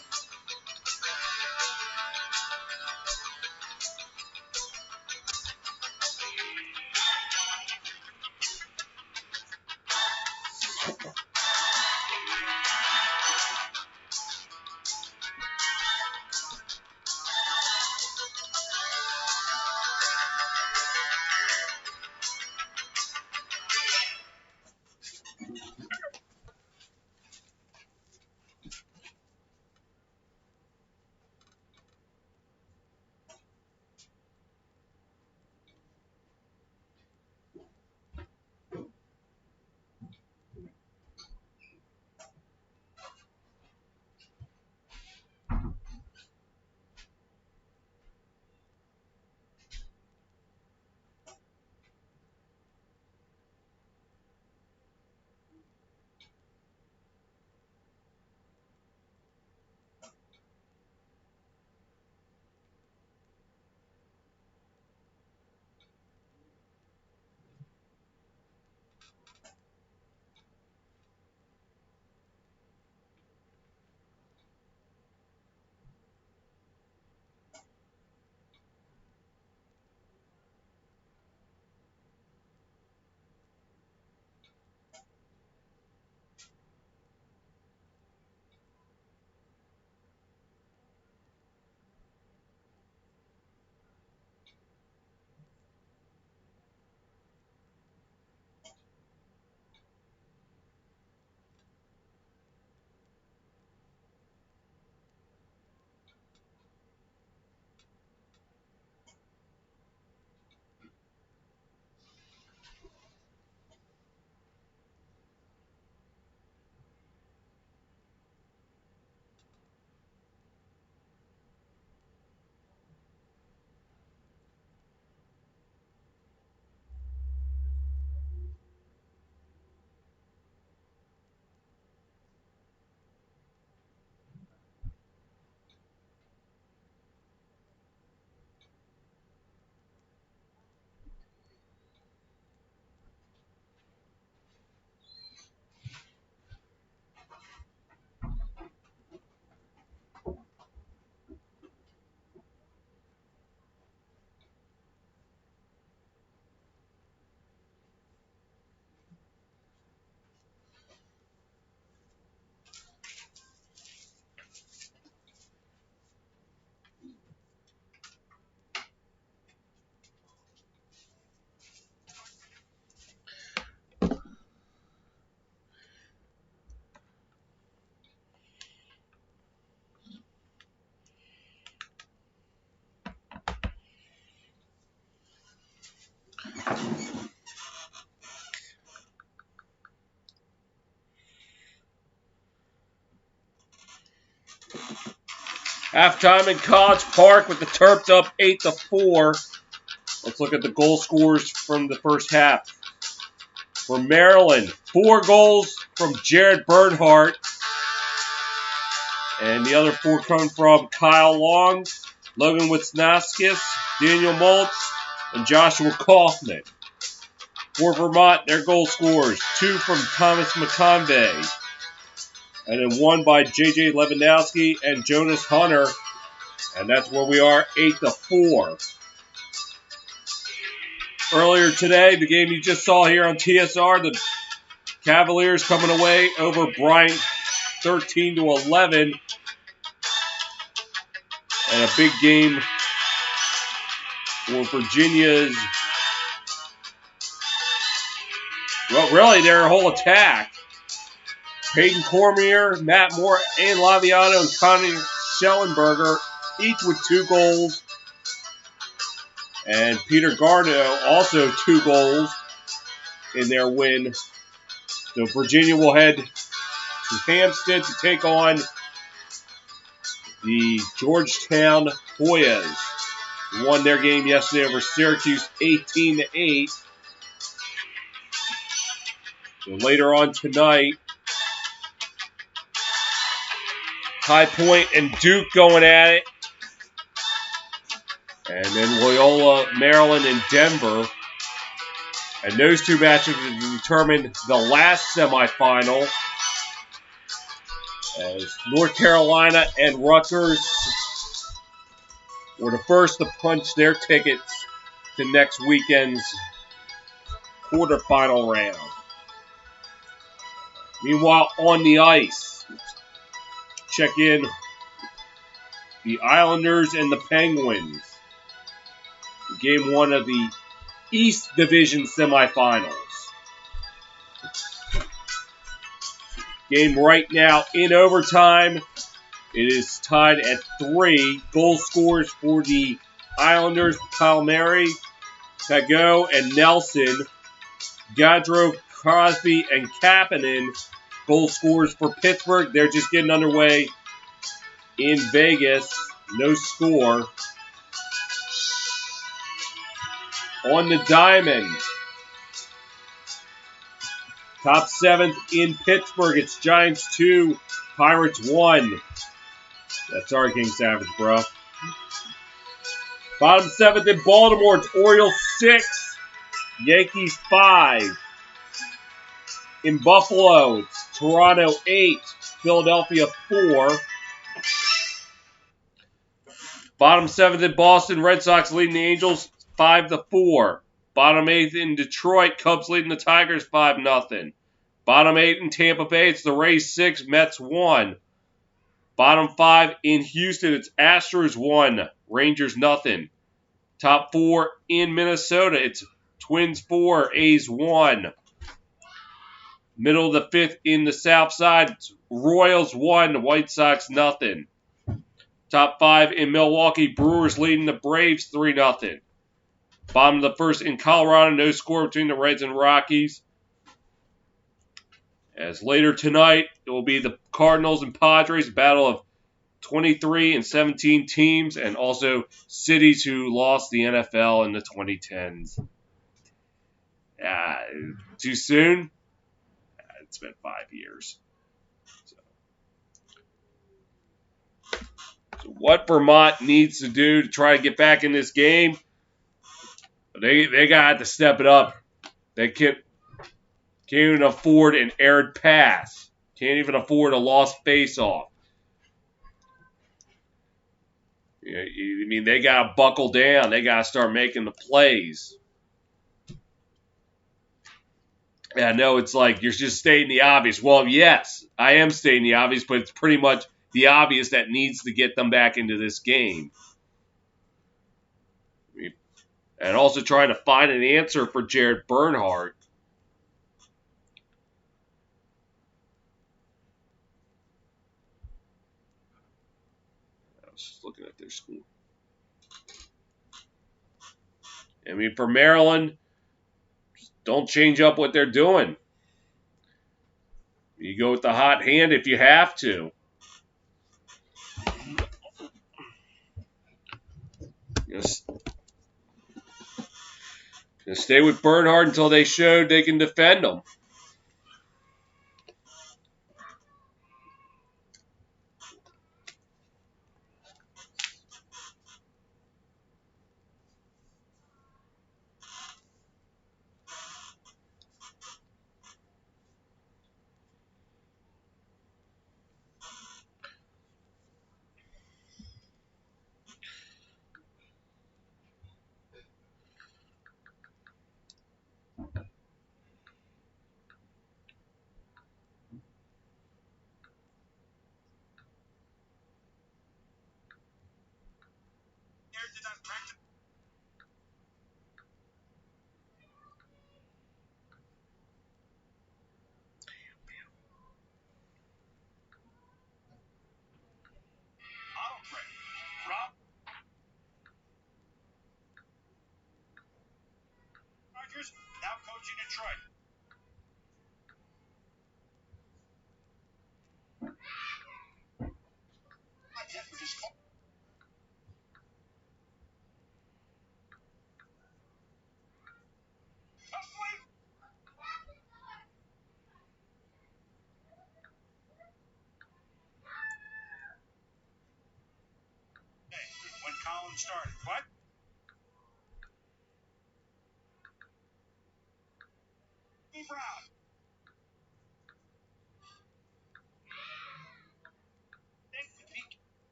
Halftime in College Park with the Terps up 8-4. Let's look at the goal scorers from the first half. For Maryland, 4 goals from Jared Bernhardt. And the other 4 coming from Kyle Long, Logan Wisnaskis, Daniel Maltz, and Joshua Kaufman. For Vermont, their goal scorers, 2 from Thomas McConvey, and then 1 by J.J. Lewandowski and Jonas Hunter. And that's where we are, 8-4. Earlier today, the game you just saw here on TSR, the Cavaliers coming away over Bryant 13-11. And a big game for Virginia's, well, really their whole attack. Peyton Cormier, Matt Moore, and Laviano and Connie Schellenberger, each with 2 goals. And Peter Garneau also 2 goals in their win. So Virginia will head to Hampstead to take on the Georgetown Hoyas. Won their game yesterday over Syracuse 18-8. So later on tonight, High Point and Duke going at it. And then Loyola, Maryland, and Denver. And those 2 matches will determine the last semifinal, as North Carolina and Rutgers were the first to punch their tickets to next weekend's quarterfinal round. Meanwhile, on the ice, check in the Islanders and the Penguins. Game 1 of the East Division semifinals. Game right now in overtime. It is tied at 3. Goal scorers for the Islanders, Palmieri, Pagot, and Nelson. Gaudreau, Crosby, and Kapanen. Goal scorers for Pittsburgh. They're just getting underway in Vegas. No score. On the diamond, top 7th in Pittsburgh. It's Giants 2, Pirates 1. That's our King Savage, bro. Bottom 7th in Baltimore. It's Orioles 6, Yankees 5. In Buffalo, it's Toronto 8, Philadelphia 4. Bottom 7th in Boston, Red Sox leading the Angels 5-4. Bottom 8th in Detroit, Cubs leading the Tigers 5-0. Bottom 8 in Tampa Bay, it's the Rays 6, Mets 1. Bottom 5 in Houston, it's Astros 1, Rangers 0. Top 4 in Minnesota, it's Twins 4, A's 1. Middle of the 5th in the South Side, it's Royals 1, White Sox 0. Top 5 in Milwaukee, Brewers leading the Braves 3-0. Bottom of the 1st in Colorado, no score between the Reds and Rockies. As later tonight, it will be the Cardinals and Padres, a battle of 23 and 17 teams, and also cities who lost the NFL in the 2010s. Too soon? It's been 5 years. So what Vermont needs to do to try to get back in this game, they got to step it up. They can't even afford an erred pass. Can't even afford a lost face-off. I mean, they got to buckle down. They got to start making the plays. Yeah, I know it's like you're just stating the obvious. Well, yes, I am stating the obvious, but it's pretty much the obvious that needs to get them back into this game. And also trying to find an answer for Jared Bernhardt. I was just looking at their school. I mean, for Maryland, just don't change up what they're doing. You go with the hot hand if you have to. Just stay with Bernhardt until they showed they can defend them.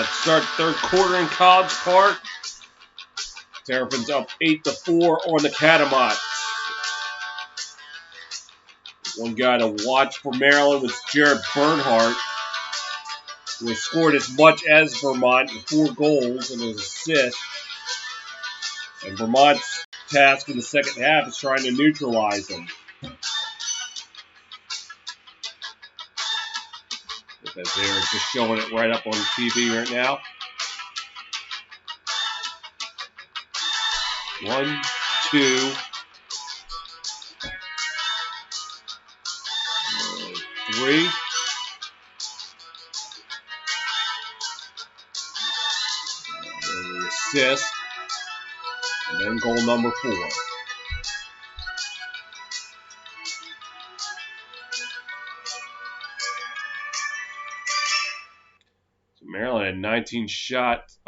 Start third quarter in College Park. Terrapins up 8-4 on the Catamounts. One guy to watch for Maryland was Jared Bernhardt, who has scored as much as Vermont with 4 goals and an assist. And Vermont's task in the second half is trying to neutralize them. Because they're just showing it right up on TV right now. 1, 2, 3. And the assist. And then goal number 4. So Maryland had 19 shots,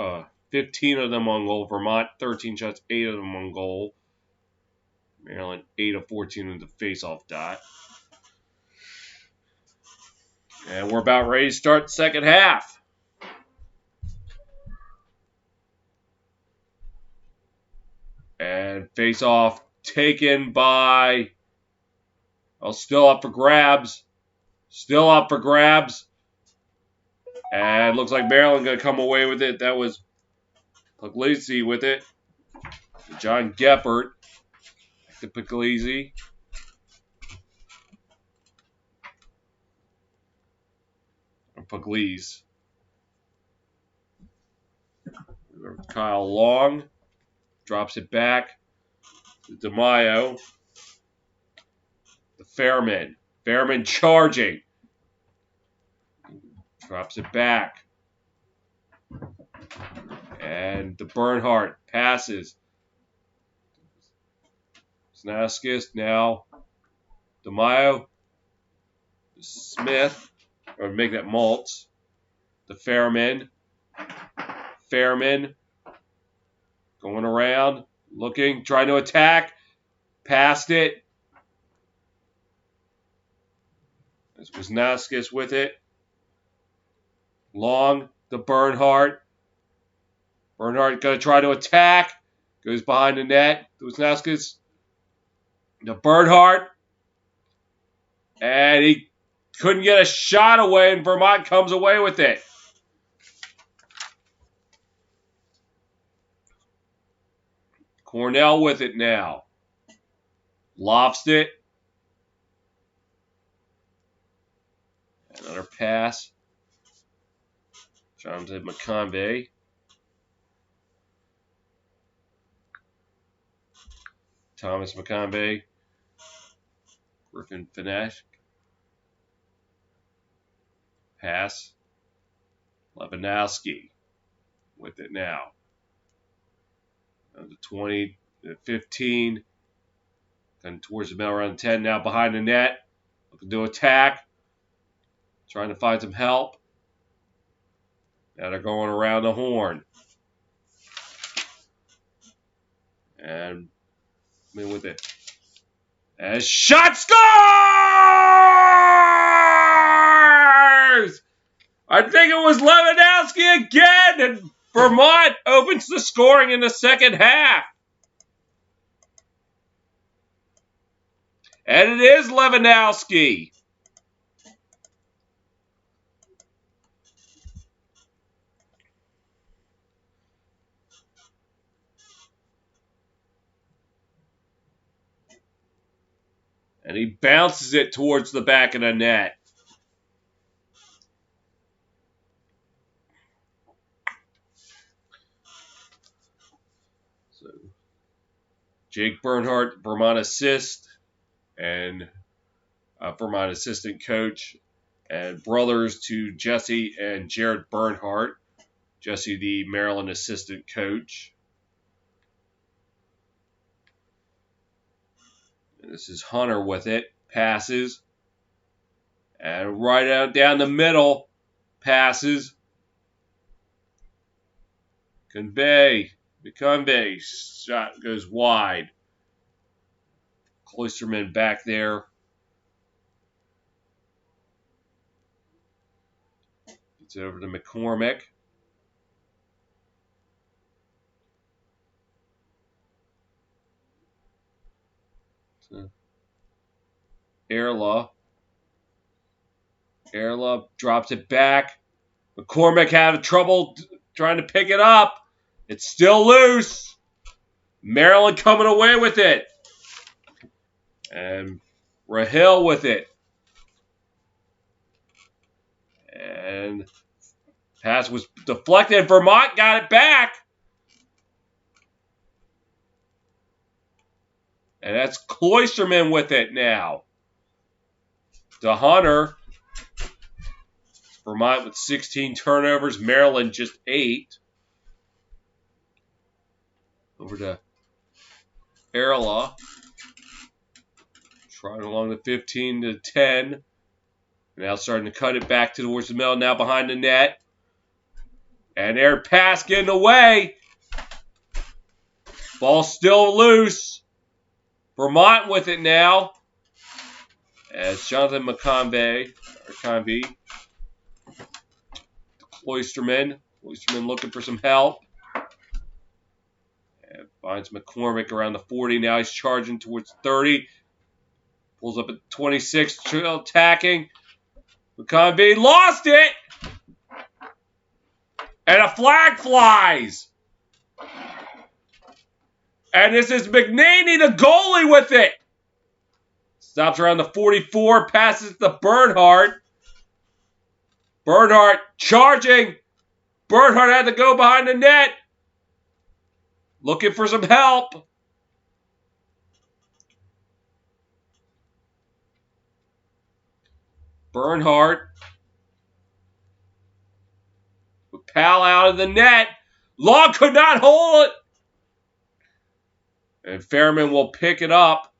15 of them on goal. Vermont, 13 shots, 8 of them on goal. Maryland, 8 of 14 in the face-off dot. And we're about ready to start the second half. And face-off taken by, still up for grabs. Still up for grabs. And looks like Maryland going to come away with it. That was Puglisi with it. John Geppert. To Puglisi. Or Puglisi. Kyle Long. Drops it back to DeMaio. The Fairman. Fairman charging. Drops it back. And the Bernhardt passes. Snaskis now. DeMaio. Smith. Or make that Maltz. The Fairman. Fairman. Going around. Looking. Trying to attack. Passed it. This was Naskis with it. Long. The Bernhardt. Bernhardt going to try to attack. Goes behind the net. Wisnaskis. The Bernhardt. And he couldn't get a shot away, and Vermont comes away with it. Cornell with it now. Lofts it. Another pass. Jonathan McConvey. Thomas McConvey. Griffin Finesse. Pass. Lebanowski with it now. The 20, the 15. Then towards the middle around 10. Now behind the net. Looking to attack. Trying to find some help. Now they're going around the horn. And with it. And shot scores! I think it was Lebanowski again, and Vermont opens the scoring in the second half. And it is Lebanowski. And he bounces it towards the back of the net. So, Jake Bernhardt, Vermont assist, and Vermont assistant coach, and brothers to Jesse and Jared Bernhardt. Jesse, the Maryland assistant coach. And this is Hunter with it. Passes. And right out down the middle. Passes. McConvey. Shot goes wide. Cloisterman back there. It's over to McCormick. Erla. Erla drops it back. McCormick had trouble trying to pick it up. It's still loose. Maryland coming away with it. And Rahil with it. And pass was deflected. Vermont got it back. And that's Cloisterman with it now. To Hunter. Vermont with 16 turnovers. Maryland just 8. Over to Erla. Trying along the 15 to 10. Now starting to cut it back towards the middle. Now behind the net. And air pass getting away. Ball still loose. Vermont with it now. As Jonathan McConvey. Cloisterman. Cloisterman looking for some help. And finds McCormick around the 40. Now he's charging towards 30. Pulls up at 26. Attacking. McConvey lost it. And a flag flies. And this is McNaney, the goalie, with it. Stops around the 44. Passes to Bernhardt. Bernhardt charging. Bernhardt had to go behind the net. Looking for some help. Bernhardt. With Powell out of the net. Long could not hold it. And Fairman will pick it up.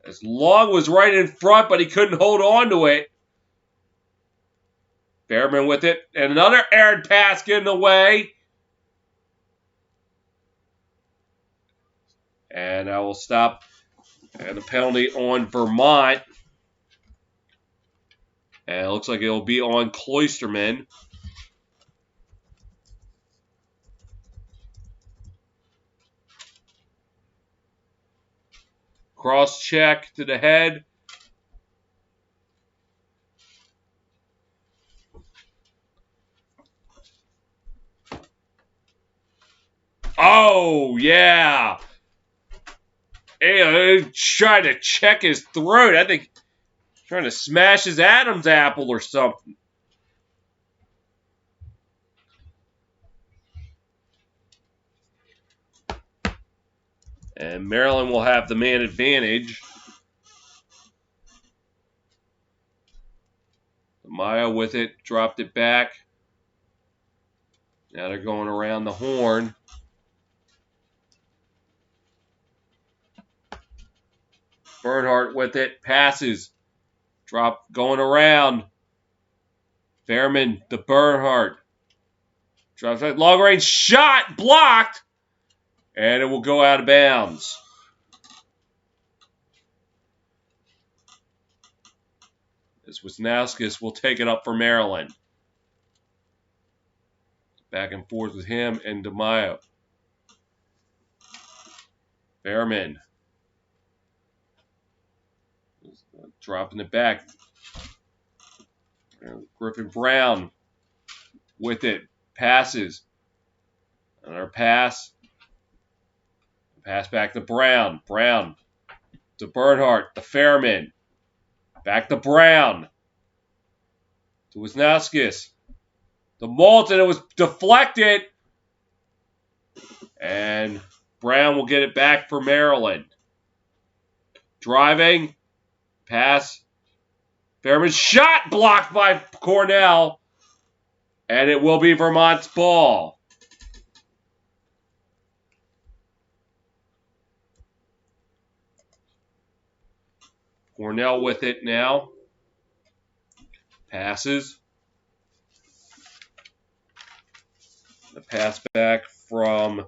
As Long was right in front, but he couldn't hold on to it. Fairman with it. And another errant pass getting away. And I will stop. And the penalty on Vermont. And it looks like it will be on Cloisterman. Cross check to the head. Oh, yeah. And trying to check his throat. I think trying to smash his Adam's apple or something. And Maryland will have the man advantage. Maya with it, dropped it back. Now they're going around the horn. Bernhardt with it, passes. Going around. Fairman to Bernhardt. Drops it, long range shot, blocked. And it will go out of bounds. As Wisnauskas will take it up for Maryland. Back and forth with him and DeMaio. Fairman. Dropping it back. Griffin Brown with it. Passes. Another pass. Pass back to Brown. Brown to Bernhardt. To Fairman. Back to Brown. To Wisnauskas. To Moulton. It was deflected. And Brown will get it back for Maryland. Driving. Pass. Fairman shot blocked by Cornell. And it will be Vermont's ball. Cornell with it now. Passes. The pass back from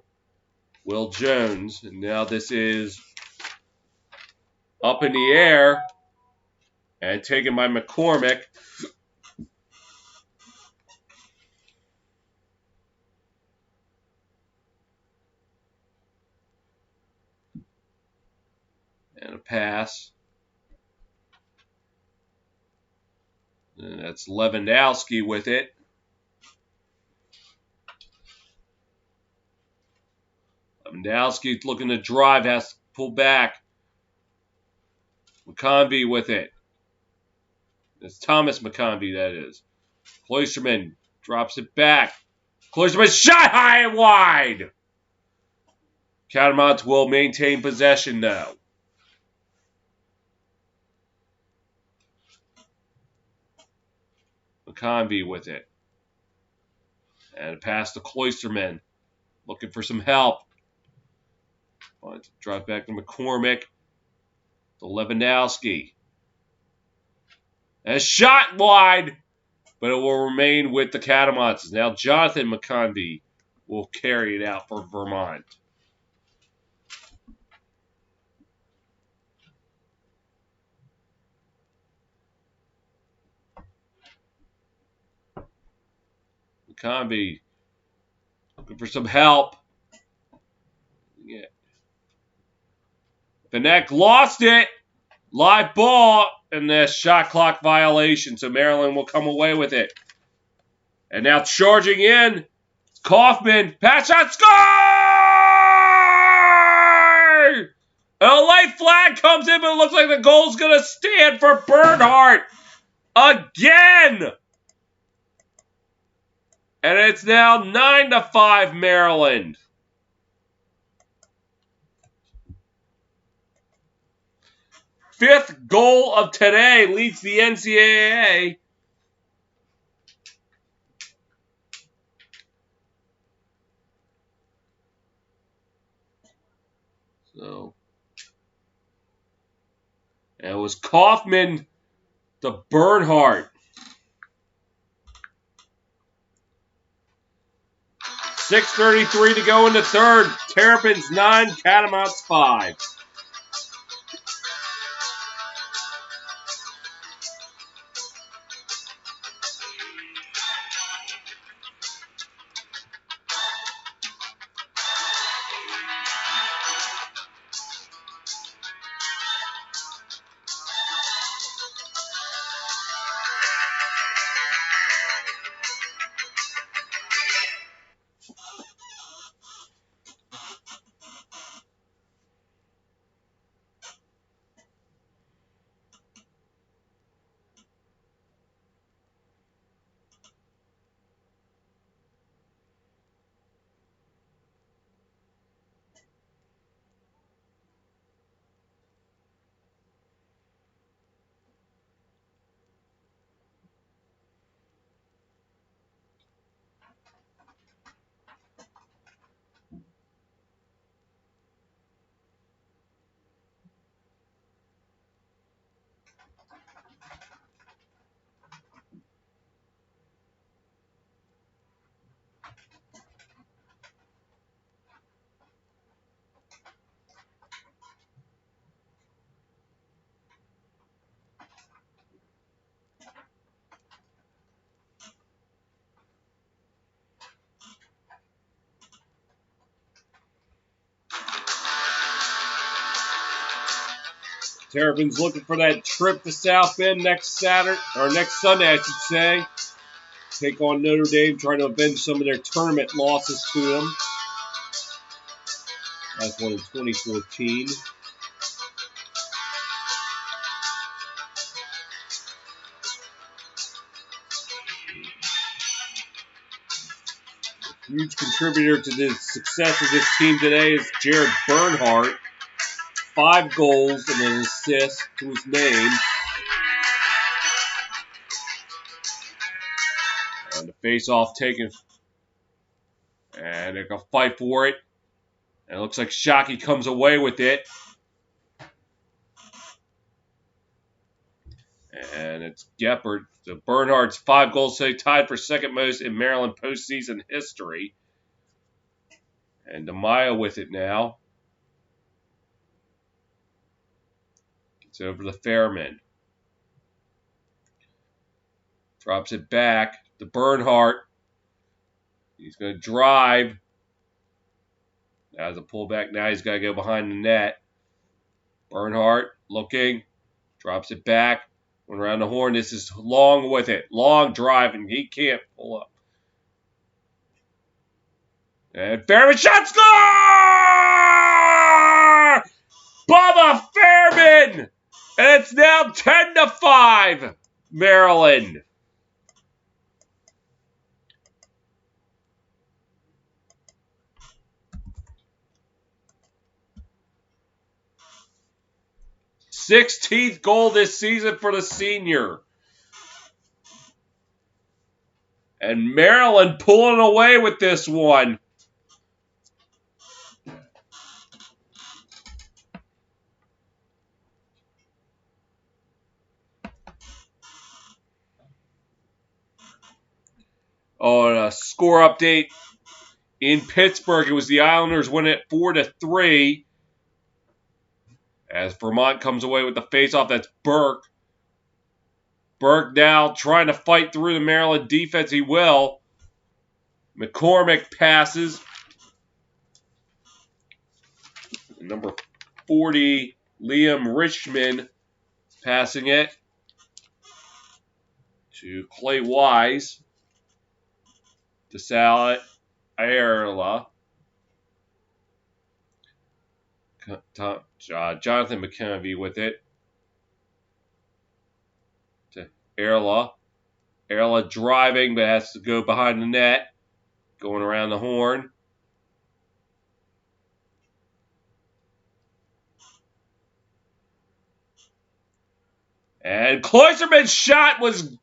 Will Jones. And now this is up in the air. And taken by McCormick. And a pass. And that's Lewandowski with it. Lewandowski looking to drive, has to pull back. McConvey with it. It's Thomas McConvey, that is. Cloisterman drops it back. Cloisterman shot high and wide. Catamounts will maintain possession, though. McConvey with it. And a pass to Cloisterman. Looking for some help. Drive back to McCormick. To Lewandowski. And a shot wide. But it will remain with the Catamounts. Now Jonathan McConvey will carry it out for Vermont. McConvey looking for some help. Yeah. Benek lost it. Live ball. And the shot clock violation. So Maryland will come away with it. And now charging in. Kaufman. Pass shot. Score! A late flag comes in, but it looks like the goal's going to stand for Bernhardt. Again! And it's now 9-5 Maryland. Fifth goal of today leads the NCAA. So, and it was Kaufman to Bernhardt. 6:33 to go in the third. Terrapins 9, Catamounts 5. Terrapins looking for that trip to South Bend next Saturday, or next Sunday, I should say. Take on Notre Dame, trying to avenge some of their tournament losses to them. Last one in 2014. Huge contributor to the success of this team today is Jared Bernhardt. 5 goals and an assist to his name. And the face-off taken. And they're going to fight for it. And it looks like Shockey comes away with it. And it's Geppert. So Bernhardt's 5 goals today, tied for second most in Maryland postseason history. And DeMaio with it now. It's over to Fairman. Drops it back to Bernhardt. He's going to drive. As a pullback now, he's got to go behind the net. Bernhardt looking. Drops it back. Went around the horn. This is Long with it. Long driving. He can't pull up. And Fairman shot score! Bubba Fairman! And it's now 10-5, Maryland. Sixteenth goal this season for the senior. And Maryland pulling away with this one. On a score update in Pittsburgh, it was the Islanders winning it 4-3. As Vermont comes away with the faceoff, that's Burke. Burke now trying to fight through the Maryland defense. He will. McCormick passes. Number 40, Liam Richmond, passing it to Clay Wise. To Sal Ayerla. Jonathan McKenzie with it. To Ayerla. Ayerla driving, but has to go behind the net. Going around the horn. And Cloisterman's shot was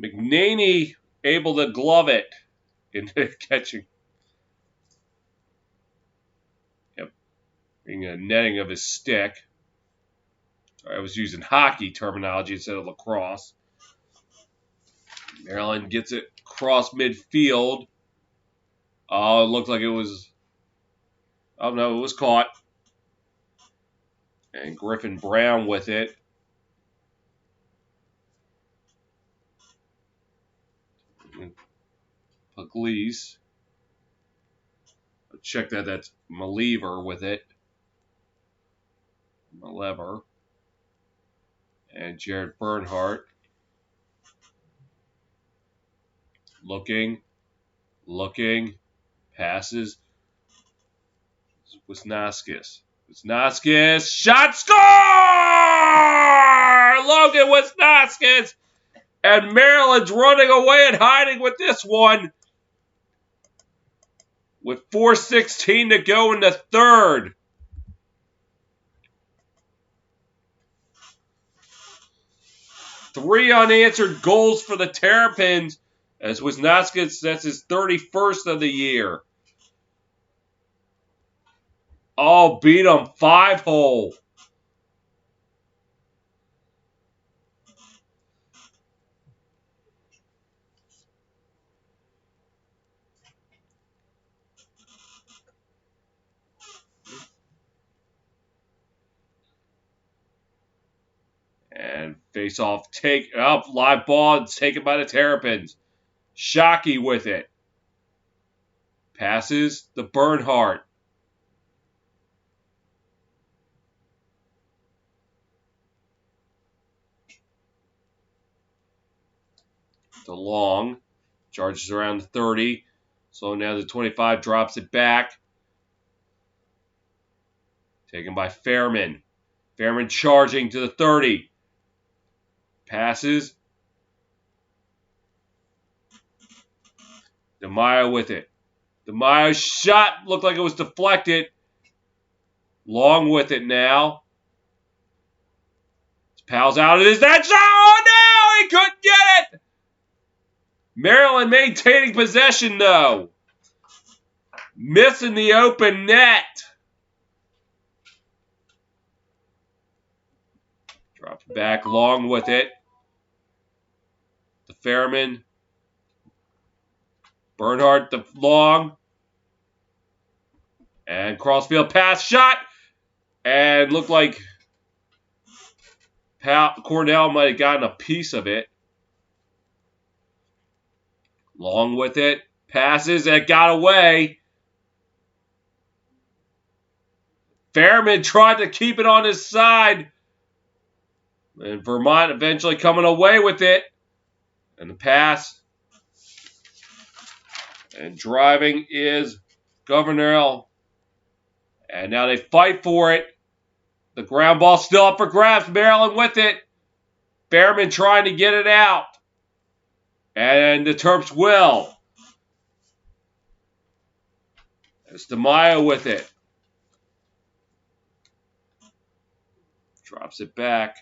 McNaney able to glove it into catching. Yep. Being a netting of his stick. I was using hockey terminology instead of lacrosse. Maryland gets it across midfield. Oh, it looked like it was... Oh, no, it was caught. And Griffin Brown with it. Pugliese. Check that. That's Malever with it. Malever. And Jared Bernhardt. Looking. Passes. Wisnaskis. Shot score! Logan Wisnaskis! And Maryland's running away and hiding with this one. With 4:16 to go in the third. Three unanswered goals for the Terrapins as Wisnaskis, that's his 31st of the year. Oh, beat him 5-hole. And face off, take up, live ball, taken by the Terrapins. Shockey with it. Passes the Bernhardt. To Long. Charges around the 30. Slowing down to 25, drops it back. Taken by Fairman. Fairman charging to the 30. Passes. DeMaio with it. DeMaio's shot looked like it was deflected. Long with it now. His pal's out. It is that shot. Oh, no! He couldn't get it! Maryland maintaining possession, though. Missing the open net. Drops back. Long with it. The Fairman. Bernhardt the Long. And crossfield pass shot. And looked like Cornell might have gotten a piece of it. Long with it. Passes and got away. Fairman tried to keep it on his side. And Vermont eventually coming away with it. And the pass. And driving is Governor. And now they fight for it. The ground ball still up for grabs. Maryland with it. Fairman trying to get it out. And the Terps will. It's DeMaio with it. Drops it back.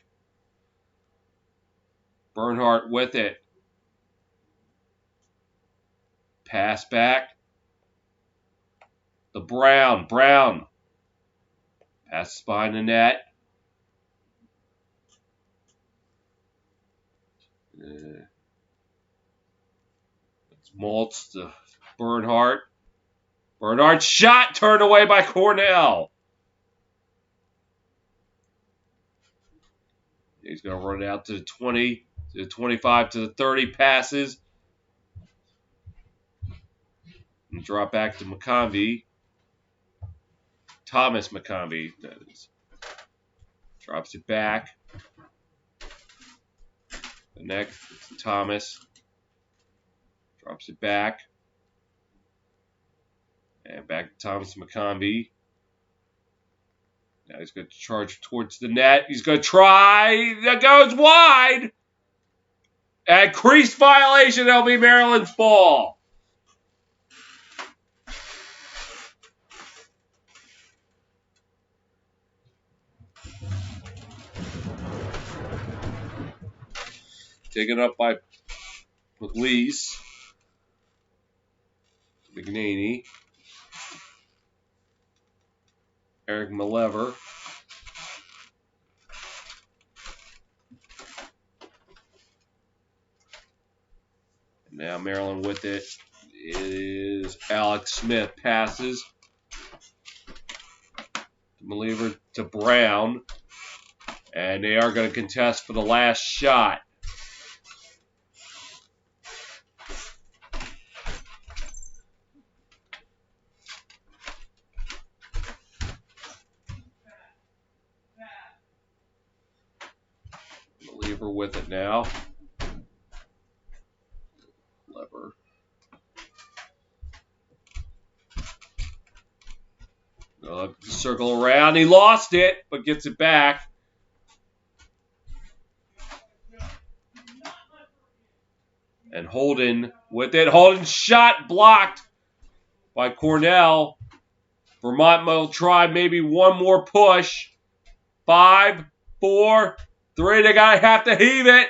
Bernhardt with it. Pass back. The Brown. Passes behind the net. It's Maltz to Bernhardt. Bernhardt's shot turned away by Cornell. He's going to run it out to the 20, to the 25, to the 30, passes. And drop back to McConvey. Thomas McConvey, that is. Drops it back. The next, it's Thomas. Drops it back. And back to Thomas McConvey. Now he's going to charge towards the net. He's going to try. That goes wide. And crease violation. That'll be Maryland's ball. Taken up by Puglisi. McNaney. Eric Malever. Now Maryland with it. It is Alex Smith. Passes. Malever to Brown. And they are going to contest for the last shot. Lever with it now. Lever. Circle around. He lost it, but gets it back. And Holden with it. Holden shot blocked by Cornell. Vermont will try maybe one more push. 5, 4, 3. They have to heave it.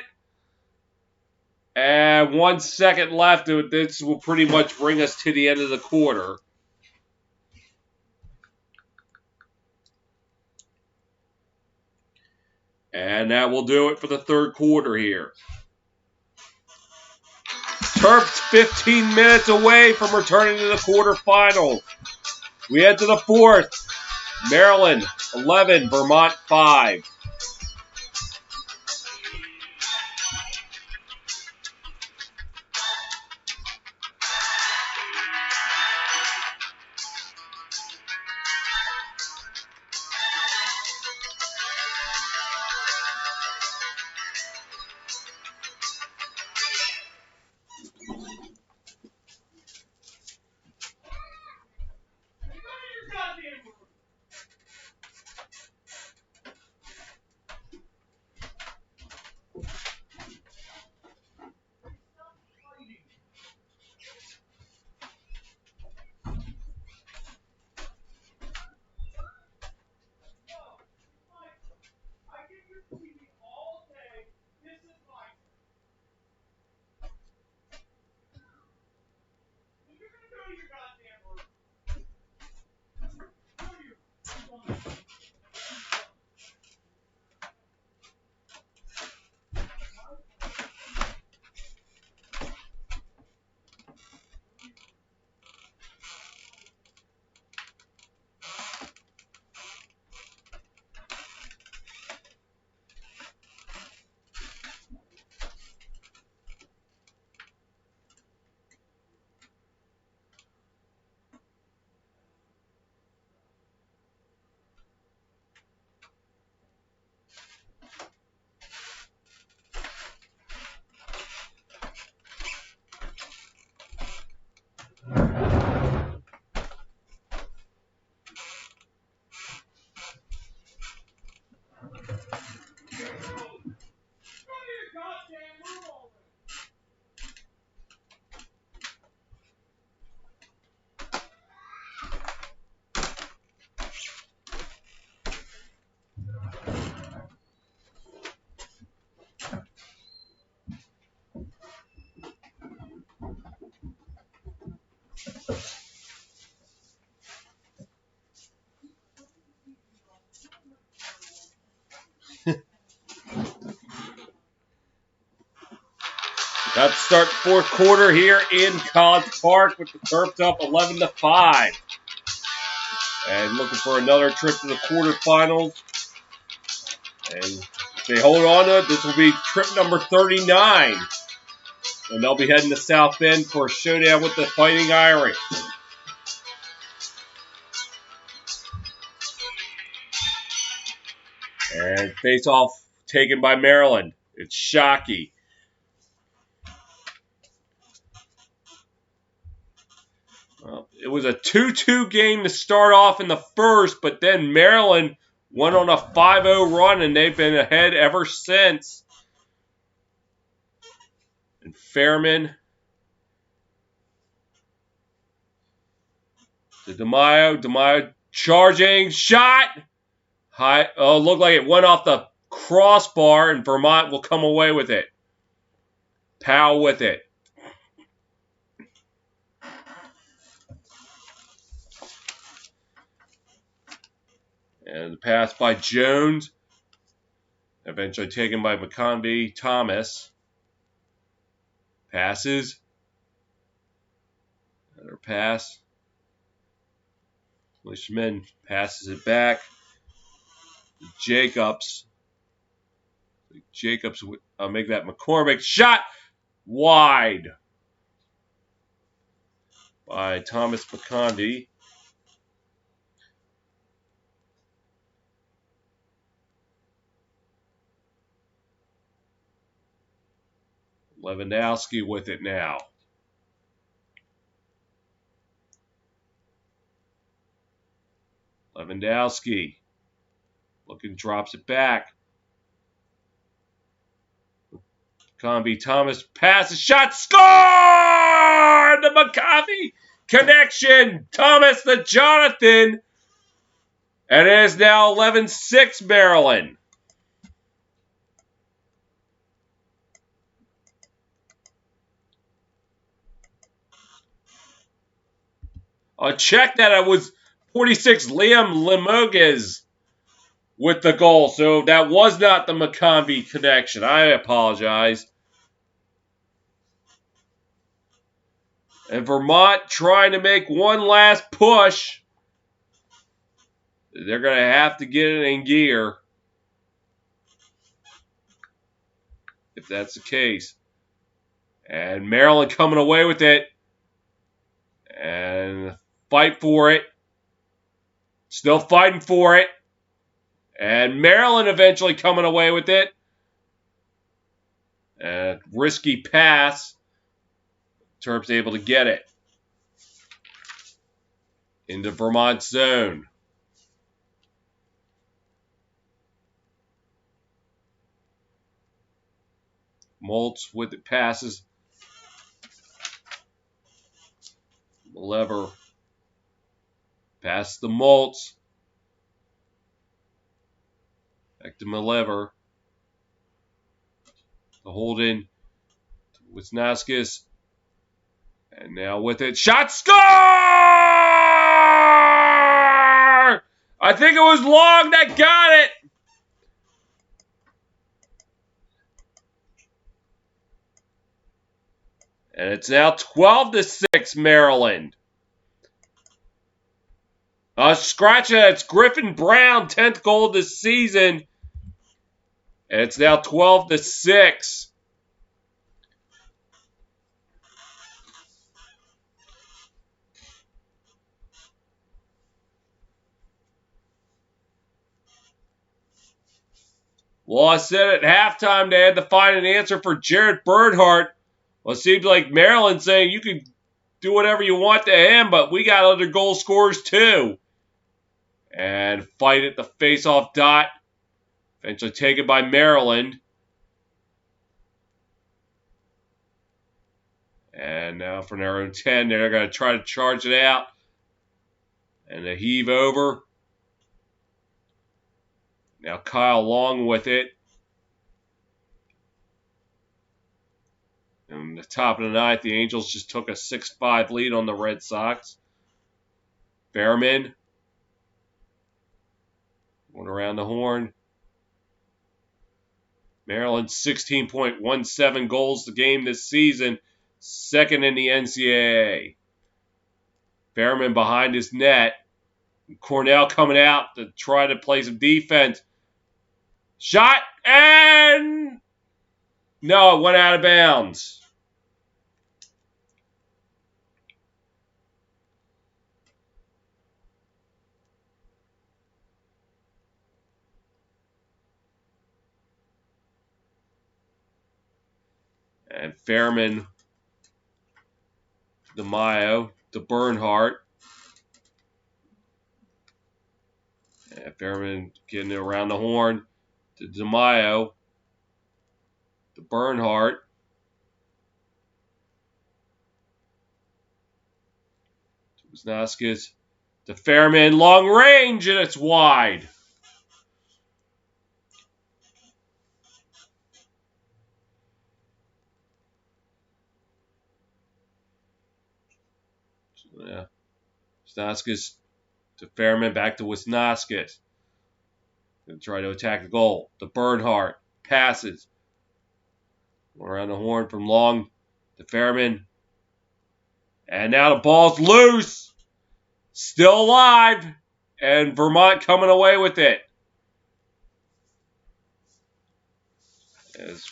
And 1 second left. This will pretty much bring us to the end of the quarter. And that will do it for the third quarter here. Terps 15 minutes away from returning to the quarterfinals. We head to the fourth. Maryland 11, Vermont 5. About to start fourth quarter here in College Park with the Terps up 11-5. And looking for another trip to the quarterfinals. And if they hold on to it, this will be trip number 39. And they'll be heading to South Bend for a showdown with the Fighting Irish. And face-off taken by Maryland. It's Shockey. Well, it was a 2-2 game to start off in the first, but then Maryland went on a 5-0 run, and they've been ahead ever since. And Fairman to DeMaio. DeMaio charging. Shot! High. Oh, looked like it went off the crossbar, and Vermont will come away with it. Powell with it. And the pass by Jones. Eventually taken by McConvey. Thomas. Passes. Another pass. Leishman passes it back. Jacobs. Jacobs would make that McCormick. Shot wide by Thomas McConvey. Lewandowski with it now. Lewandowski looking, drops it back. McConvey, Thomas passes, shot, score! The McConvey connection. Thomas to Jonathan. And it is now 11-6 Maryland. I'll check that. It was 46 Liam Limoges with the goal. So that was not the McConvey connection. I apologize. And Vermont trying to make one last push. They're going to have to get it in gear if that's the case. And Maryland coming away with it. And fight for it. Still fighting for it. And Maryland eventually coming away with it. Risky pass. Terps able to get it into Vermont zone. Moltz with it, passes. Lever. Pass the Moltz. Back to Malever. The hold in. Wisnaskis. And now with it. Shot, score! I think it was Long that got it. And it's now 12-6 Maryland. Scratch it. It's Griffin Brown, 10th goal this season. And it's now 12-6. Well, I said at halftime they had to find an answer for Jared Bernhardt. Well, it seems like Maryland saying you can do whatever you want to him, but we got other goal scorers too. And fight at the face-off dot. Eventually taken by Maryland. And now from their own 10, they're going to try to charge it out. And a heave over. Now Kyle Long with it. And the top of the ninth, the Angels just took a 6-5 lead on the Red Sox. Behrman going around the horn. Maryland 16.17 goals a game this season, second in the NCAA. Behrman behind his net. Cornell coming out to try to play some defense. Shot, and no, it went out of bounds. And Fairman, DeMaio, to Bernhardt. And Fairman getting it around the horn to DeMaio, to Bernhardt. To Wisnauskas, to Fairman, long range, and it's wide. Yeah. Wisnauskas to Fairman, back to Wisnauskas. Going to try to attack the goal. To Bernhardt. Passes. Around the horn from Long to Fairman. And now the ball's loose. Still alive. And Vermont coming away with it. As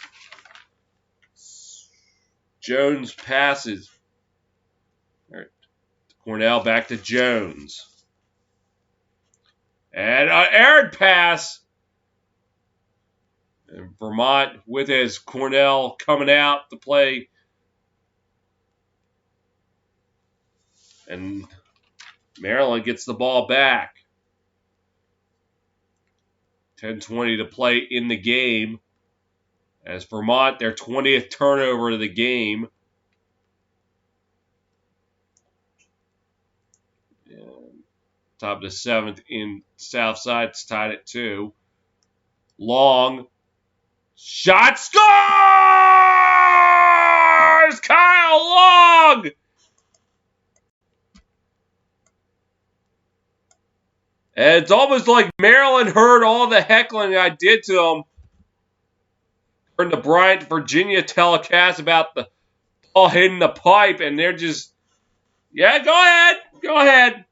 Jones passes. Cornell back to Jones. And an errant pass. And Vermont with his Cornell coming out to play. And Maryland gets the ball back. 10:20 to play in the game. As Vermont, their 20th turnover of the game. And top of the 7th in Southside. It's tied at 2. Long. Shot, scores! Kyle Long! And it's almost like Maryland heard all the heckling I did to them during the Bryant, Virginia telecast about the ball hitting the pipe, and they're just, yeah, go ahead. Go ahead.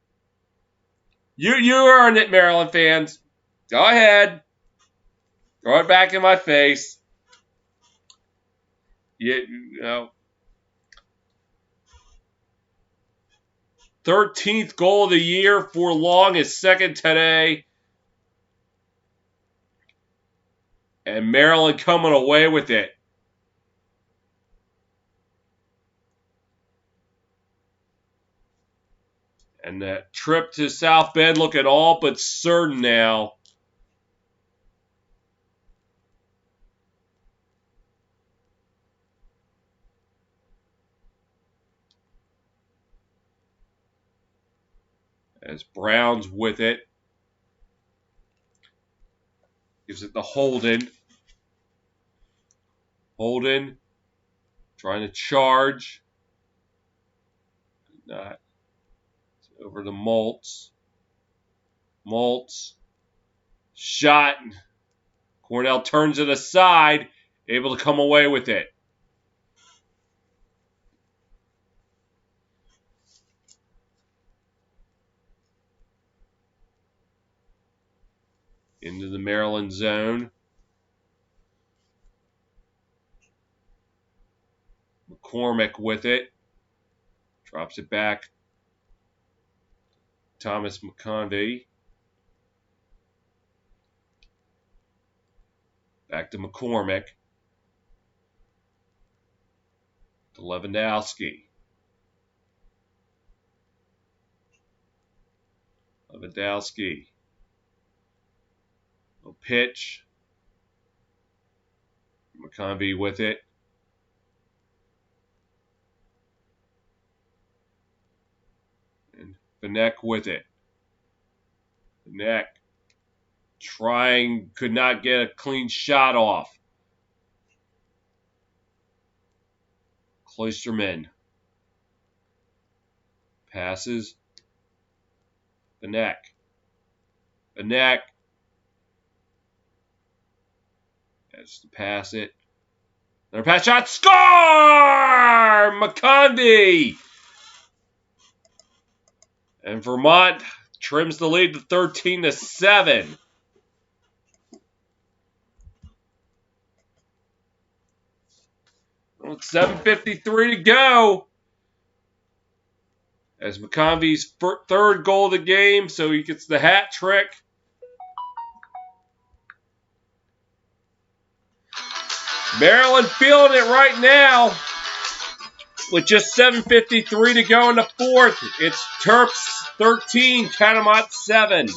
You earned it, Maryland fans. Go ahead. Throw it back in my face. You know. 13th goal of the year for Long, his second today. And Maryland coming away with it. And that trip to South Bend looking all but certain now. As Brown's with it. Gives it to Holden. Holden trying to charge. Not. Over to Maltz. Maltz. Shot. Cornell turns it aside. Able to come away with it. Into the Maryland zone. McCormick with it. Drops it back. Thomas McConvey. Back to McCormick. To Lewandowski. Lewandowski. No pitch. McConvey with it. And Vanek with it. Vanek trying, could not get a clean shot off. Cloisterman passes. The neck. The neck. Has to pass it. Another pass shot. Score! McConvey! And Vermont trims the lead to 13-7. Well, 7:53 to go. As McConvey's third goal of the game, so he gets the hat trick. Maryland feeling it right now. With just 7:53 to go in the fourth, it's Terps 13, Catamount 7.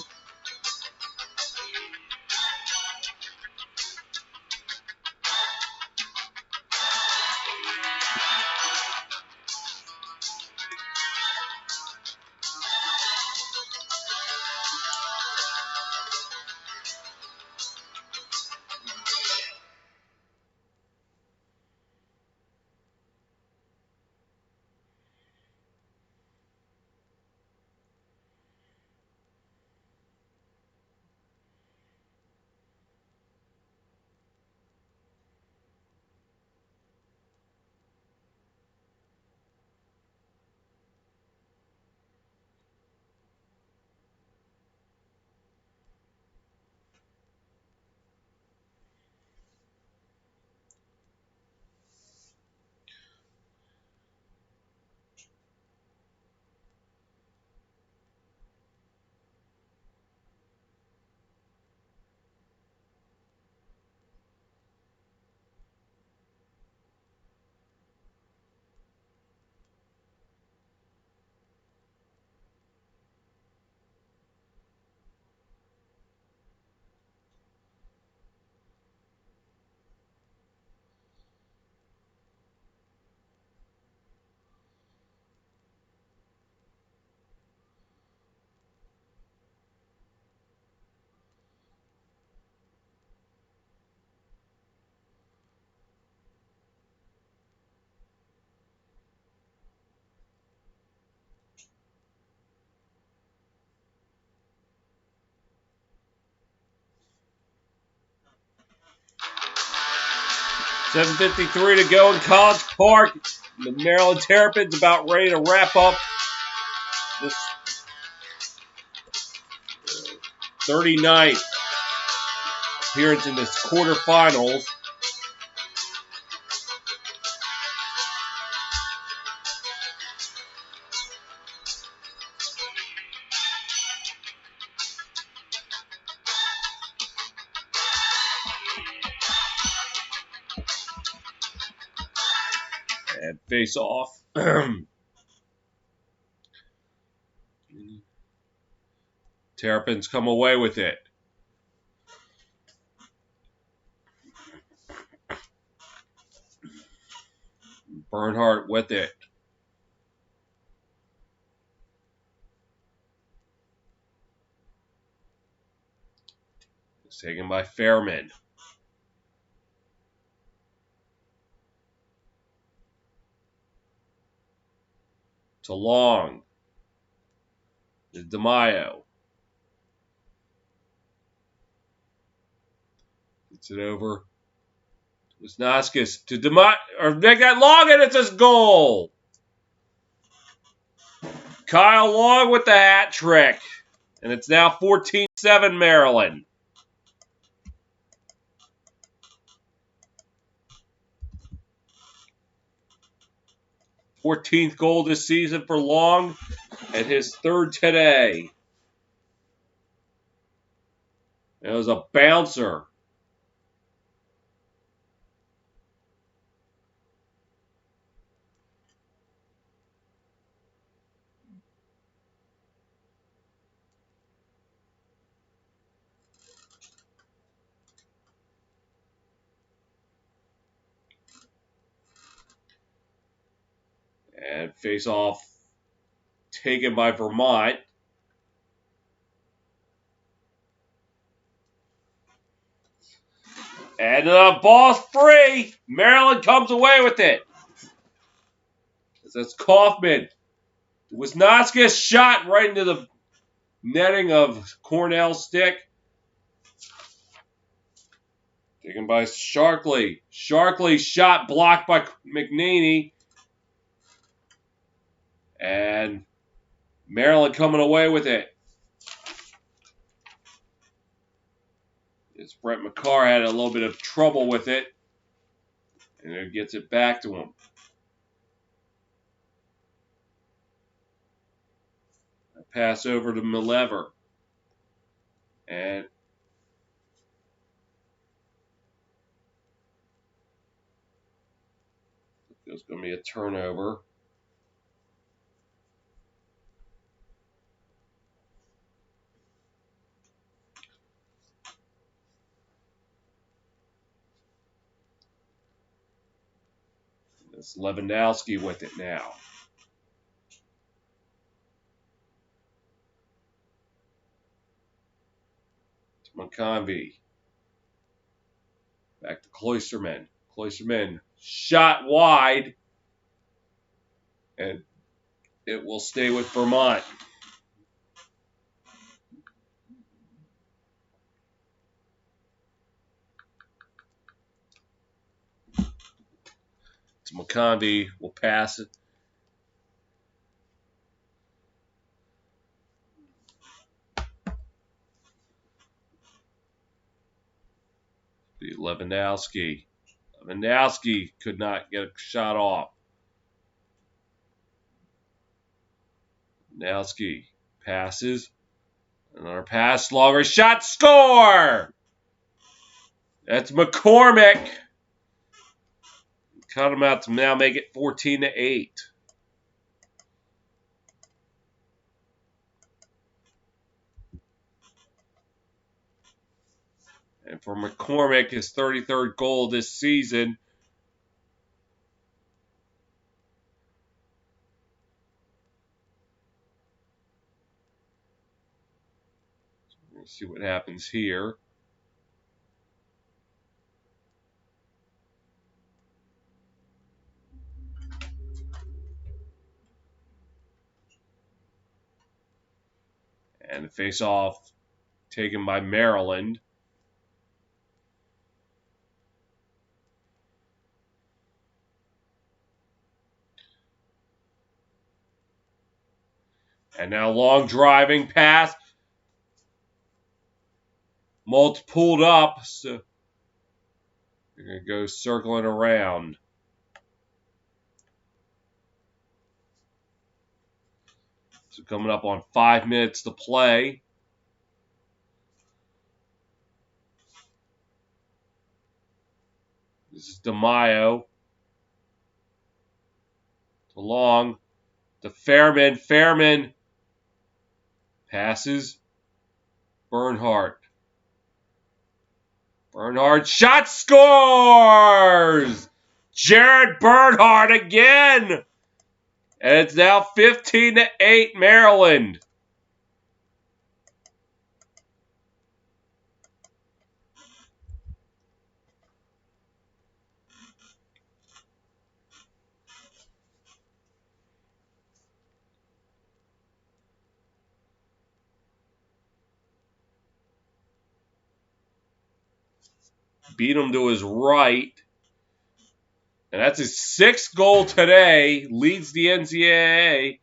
$7:53 to go in College Park. The Maryland Terrapins about ready to wrap up this 39th appearance in this quarterfinals. And face off. Terrapins come away with it. Bernhardt with it. It's taken by Fairman. To Long. To DeMaio. Gets it over. Wisnauskas to DeMaio. Or they got Long and it's his goal. Kyle Long with the hat trick. And it's now 14-7 Maryland. Fourteenth goal this season for Long, and his third today. It was a bouncer. And face off taken by Vermont. And the ball's free. Maryland comes away with it. That's Kaufman. Wisnowski shot right into the netting of Cornell's stick. Taken by Sharkley. Sharkley shot blocked by McNaney. And Maryland coming away with it. It's Brett McCarr had a little bit of trouble with it. And it gets it back to him. A pass over to Millever. And there's going to be a turnover. It's Lewandowski with it now. It's McConvey. Back to Cloisterman. Cloisterman shot wide. And it will stay with Vermont. It's McConvey will pass it. Lewandowski. Lewandowski could not get a shot off. Lewandowski passes. Another pass, longer shot, score! That's McCormick. Cut him out to now make it 14-8. And for McCormick, his 33rd goal this season. Let's see what happens here. And the face-off taken by Maryland. And now long driving pass. Maltz pulled up, so they're going to go circling around. So coming up on 5 minutes to play. This is DeMaio. To Long. To Fairman. Fairman passes. Bernhardt. Bernhardt shot, scores! Jared Bernhardt again! And it's now 15-8 Maryland. Beat him to his right. And that's his 6th goal today. Leads the NCAA.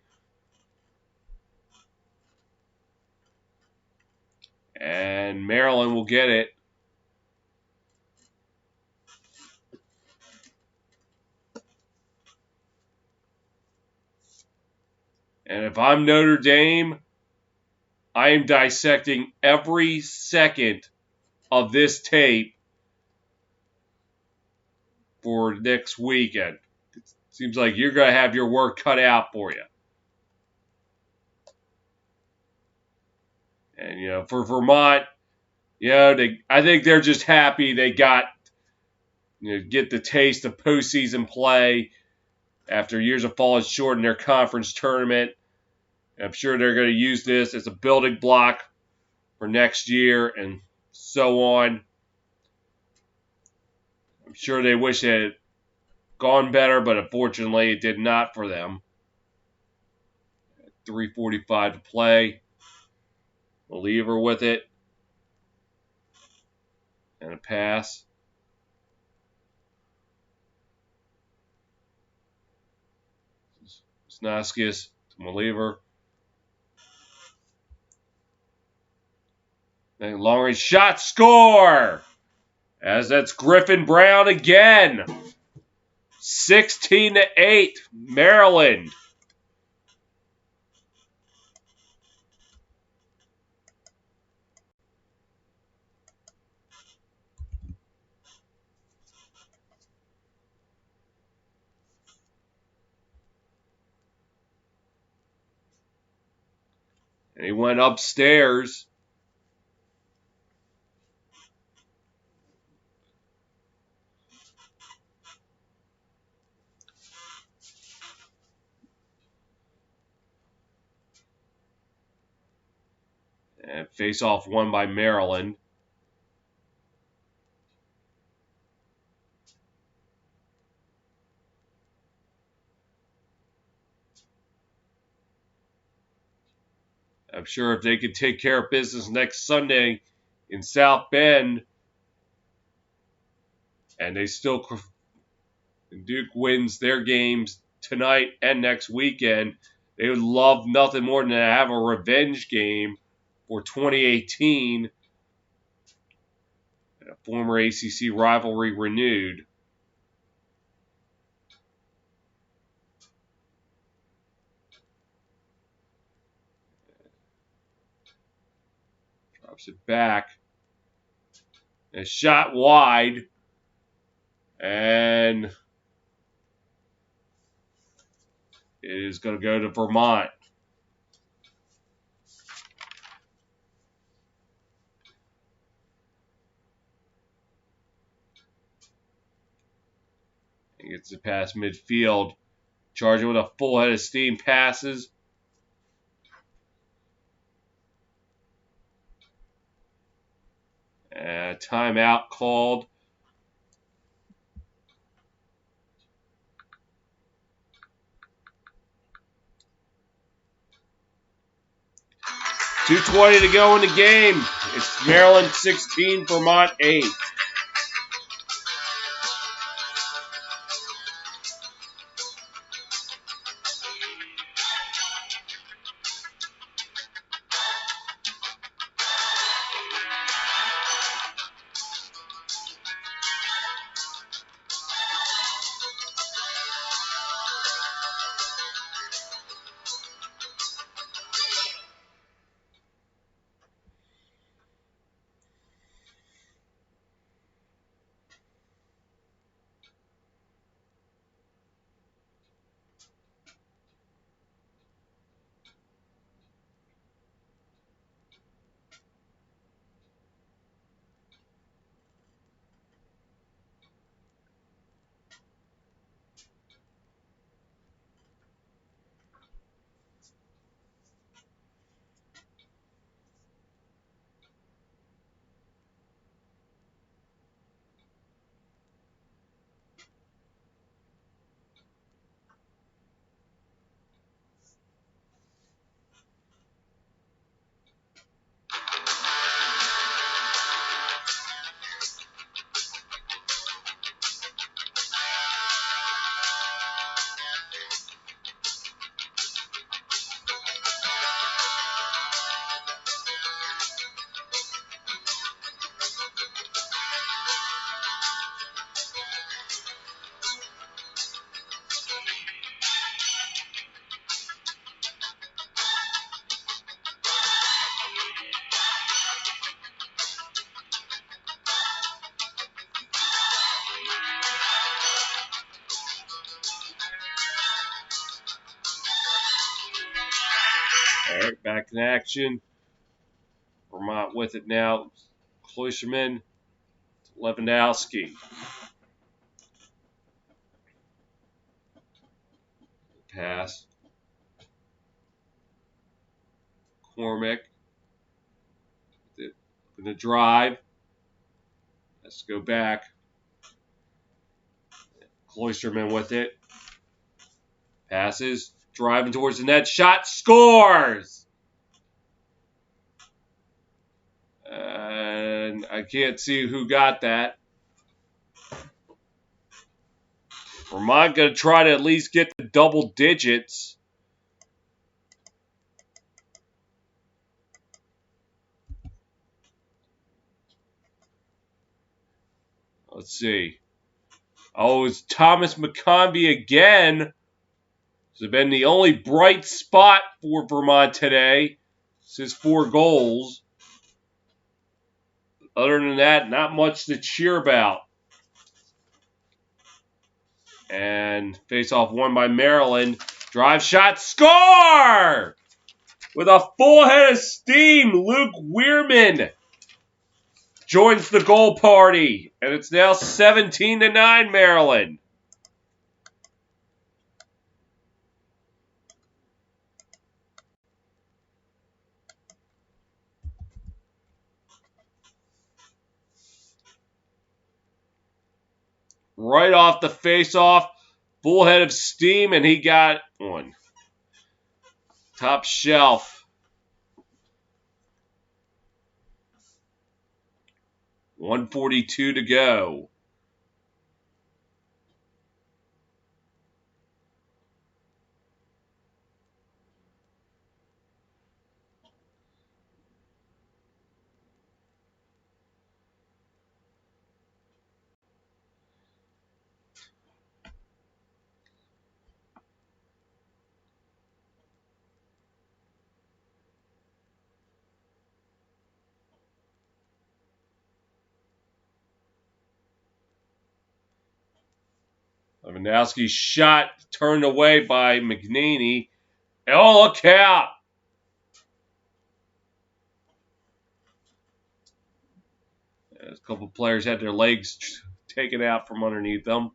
And Maryland will get it. And if I'm Notre Dame, I am dissecting every second of this tape for next weekend. It seems like you're going to have your work cut out for you. And, for Vermont, I think they're just happy they got, get the taste of postseason play after years of falling short in their conference tournament. I'm sure they're going to use this as a building block for next year and so on. I'm sure they wish they had gone better, but unfortunately it did not for them. 3:45 to play. Believer with it. And a pass. Snaskis to Believer. And long range shot, score! As that's Griffin Brown again. 16-8, Maryland. And he went upstairs. And face-off won by Maryland. I'm sure if they could take care of business next Sunday in South Bend, and they still Duke wins their games tonight and next weekend, they would love nothing more than to have a revenge game for 2018, and a former ACC rivalry renewed. Drops it back. A shot wide. And it is going to go to Vermont. He gets it past midfield. Charging with a full head of steam, passes. Timeout called. .220 to go in the game. It's Maryland 16, Vermont 8. All right, back in action. Vermont with it now. Klosterman, Lewandowski. Pass. Cormick. Looking to drive. Let's go back. Cloisterman with it. Passes. Driving towards the net. Shot. Scores! And I can't see who got that. Vermont going to try to at least get the double digits. Let's see. Oh, it's Thomas McConvey again. This has been the only bright spot for Vermont today. It's his 4 goals. Other than that, not much to cheer about. And face-off won by Maryland. Drive shot, score! With a full head of steam, Luke Weirman joins the goal party. And it's now 17-9 Maryland. Right off the face-off, full head of steam, and he got one. Top shelf. 1:42 to go. Lewandowski's shot turned away by McNaney. Oh, look out! A couple players had their legs taken out from underneath them.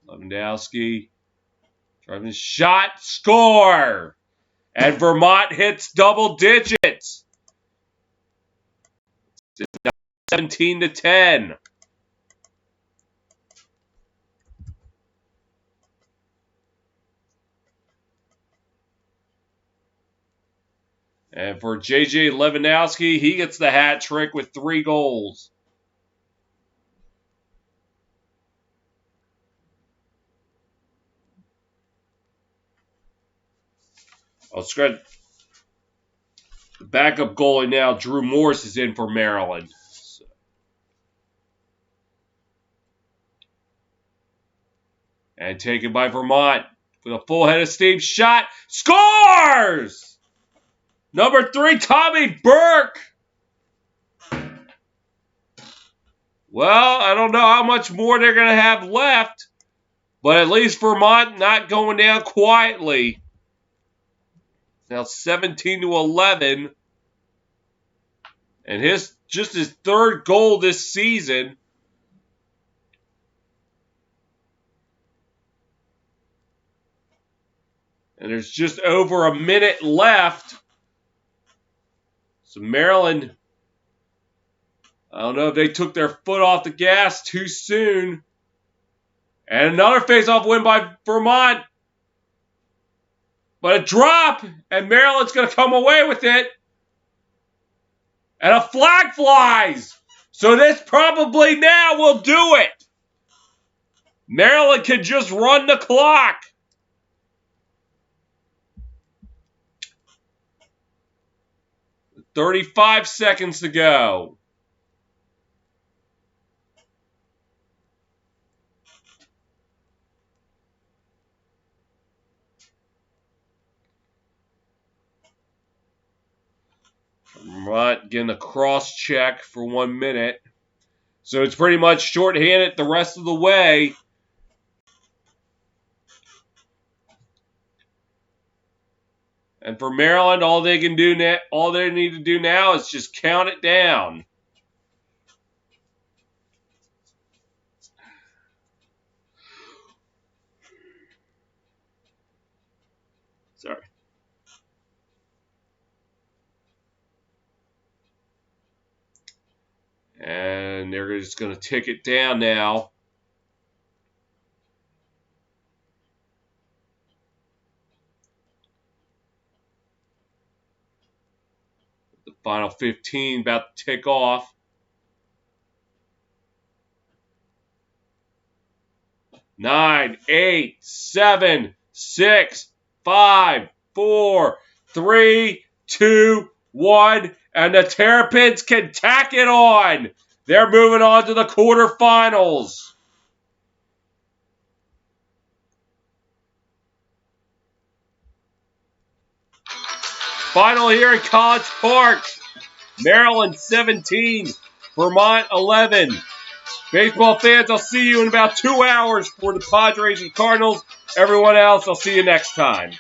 Lewandowski driving his shot, score! And Vermont hits double digits. It's 17-10. And for J.J. Lewandowski, he gets the hat trick with 3 goals. I'll scratch. The backup goalie now, Drew Morris, is in for Maryland. And taken by Vermont with a full head of steam. Shot. Scores! Number 3, Tommy Burke. Well, I don't know how much more they're going to have left. But at least Vermont not going down quietly. Now 17-11. And his 3rd goal this season. And there's just over a minute left. So Maryland, I don't know if they took their foot off the gas too soon. And another face-off win by Vermont. But a drop, and Maryland's going to come away with it. And a flag flies. So this probably now will do it. Maryland can just run the clock. "35 seconds to go." Vermont getting a cross check for 1 minute. So it's pretty much shorthanded the rest of the way. And for Maryland, all they need to do now is just count it down. Sorry. And And they're just going to tick it down now. The final 15 about to tick off. 9, 8, 7, 6, 5, 4, 3, 2, 1. And the Terrapins can tack it on. They're moving on to the quarterfinals. Final here in College Park. Maryland 17, Vermont 11. Baseball fans, I'll see you in about 2 hours for the Padres and Cardinals. Everyone else, I'll see you next time.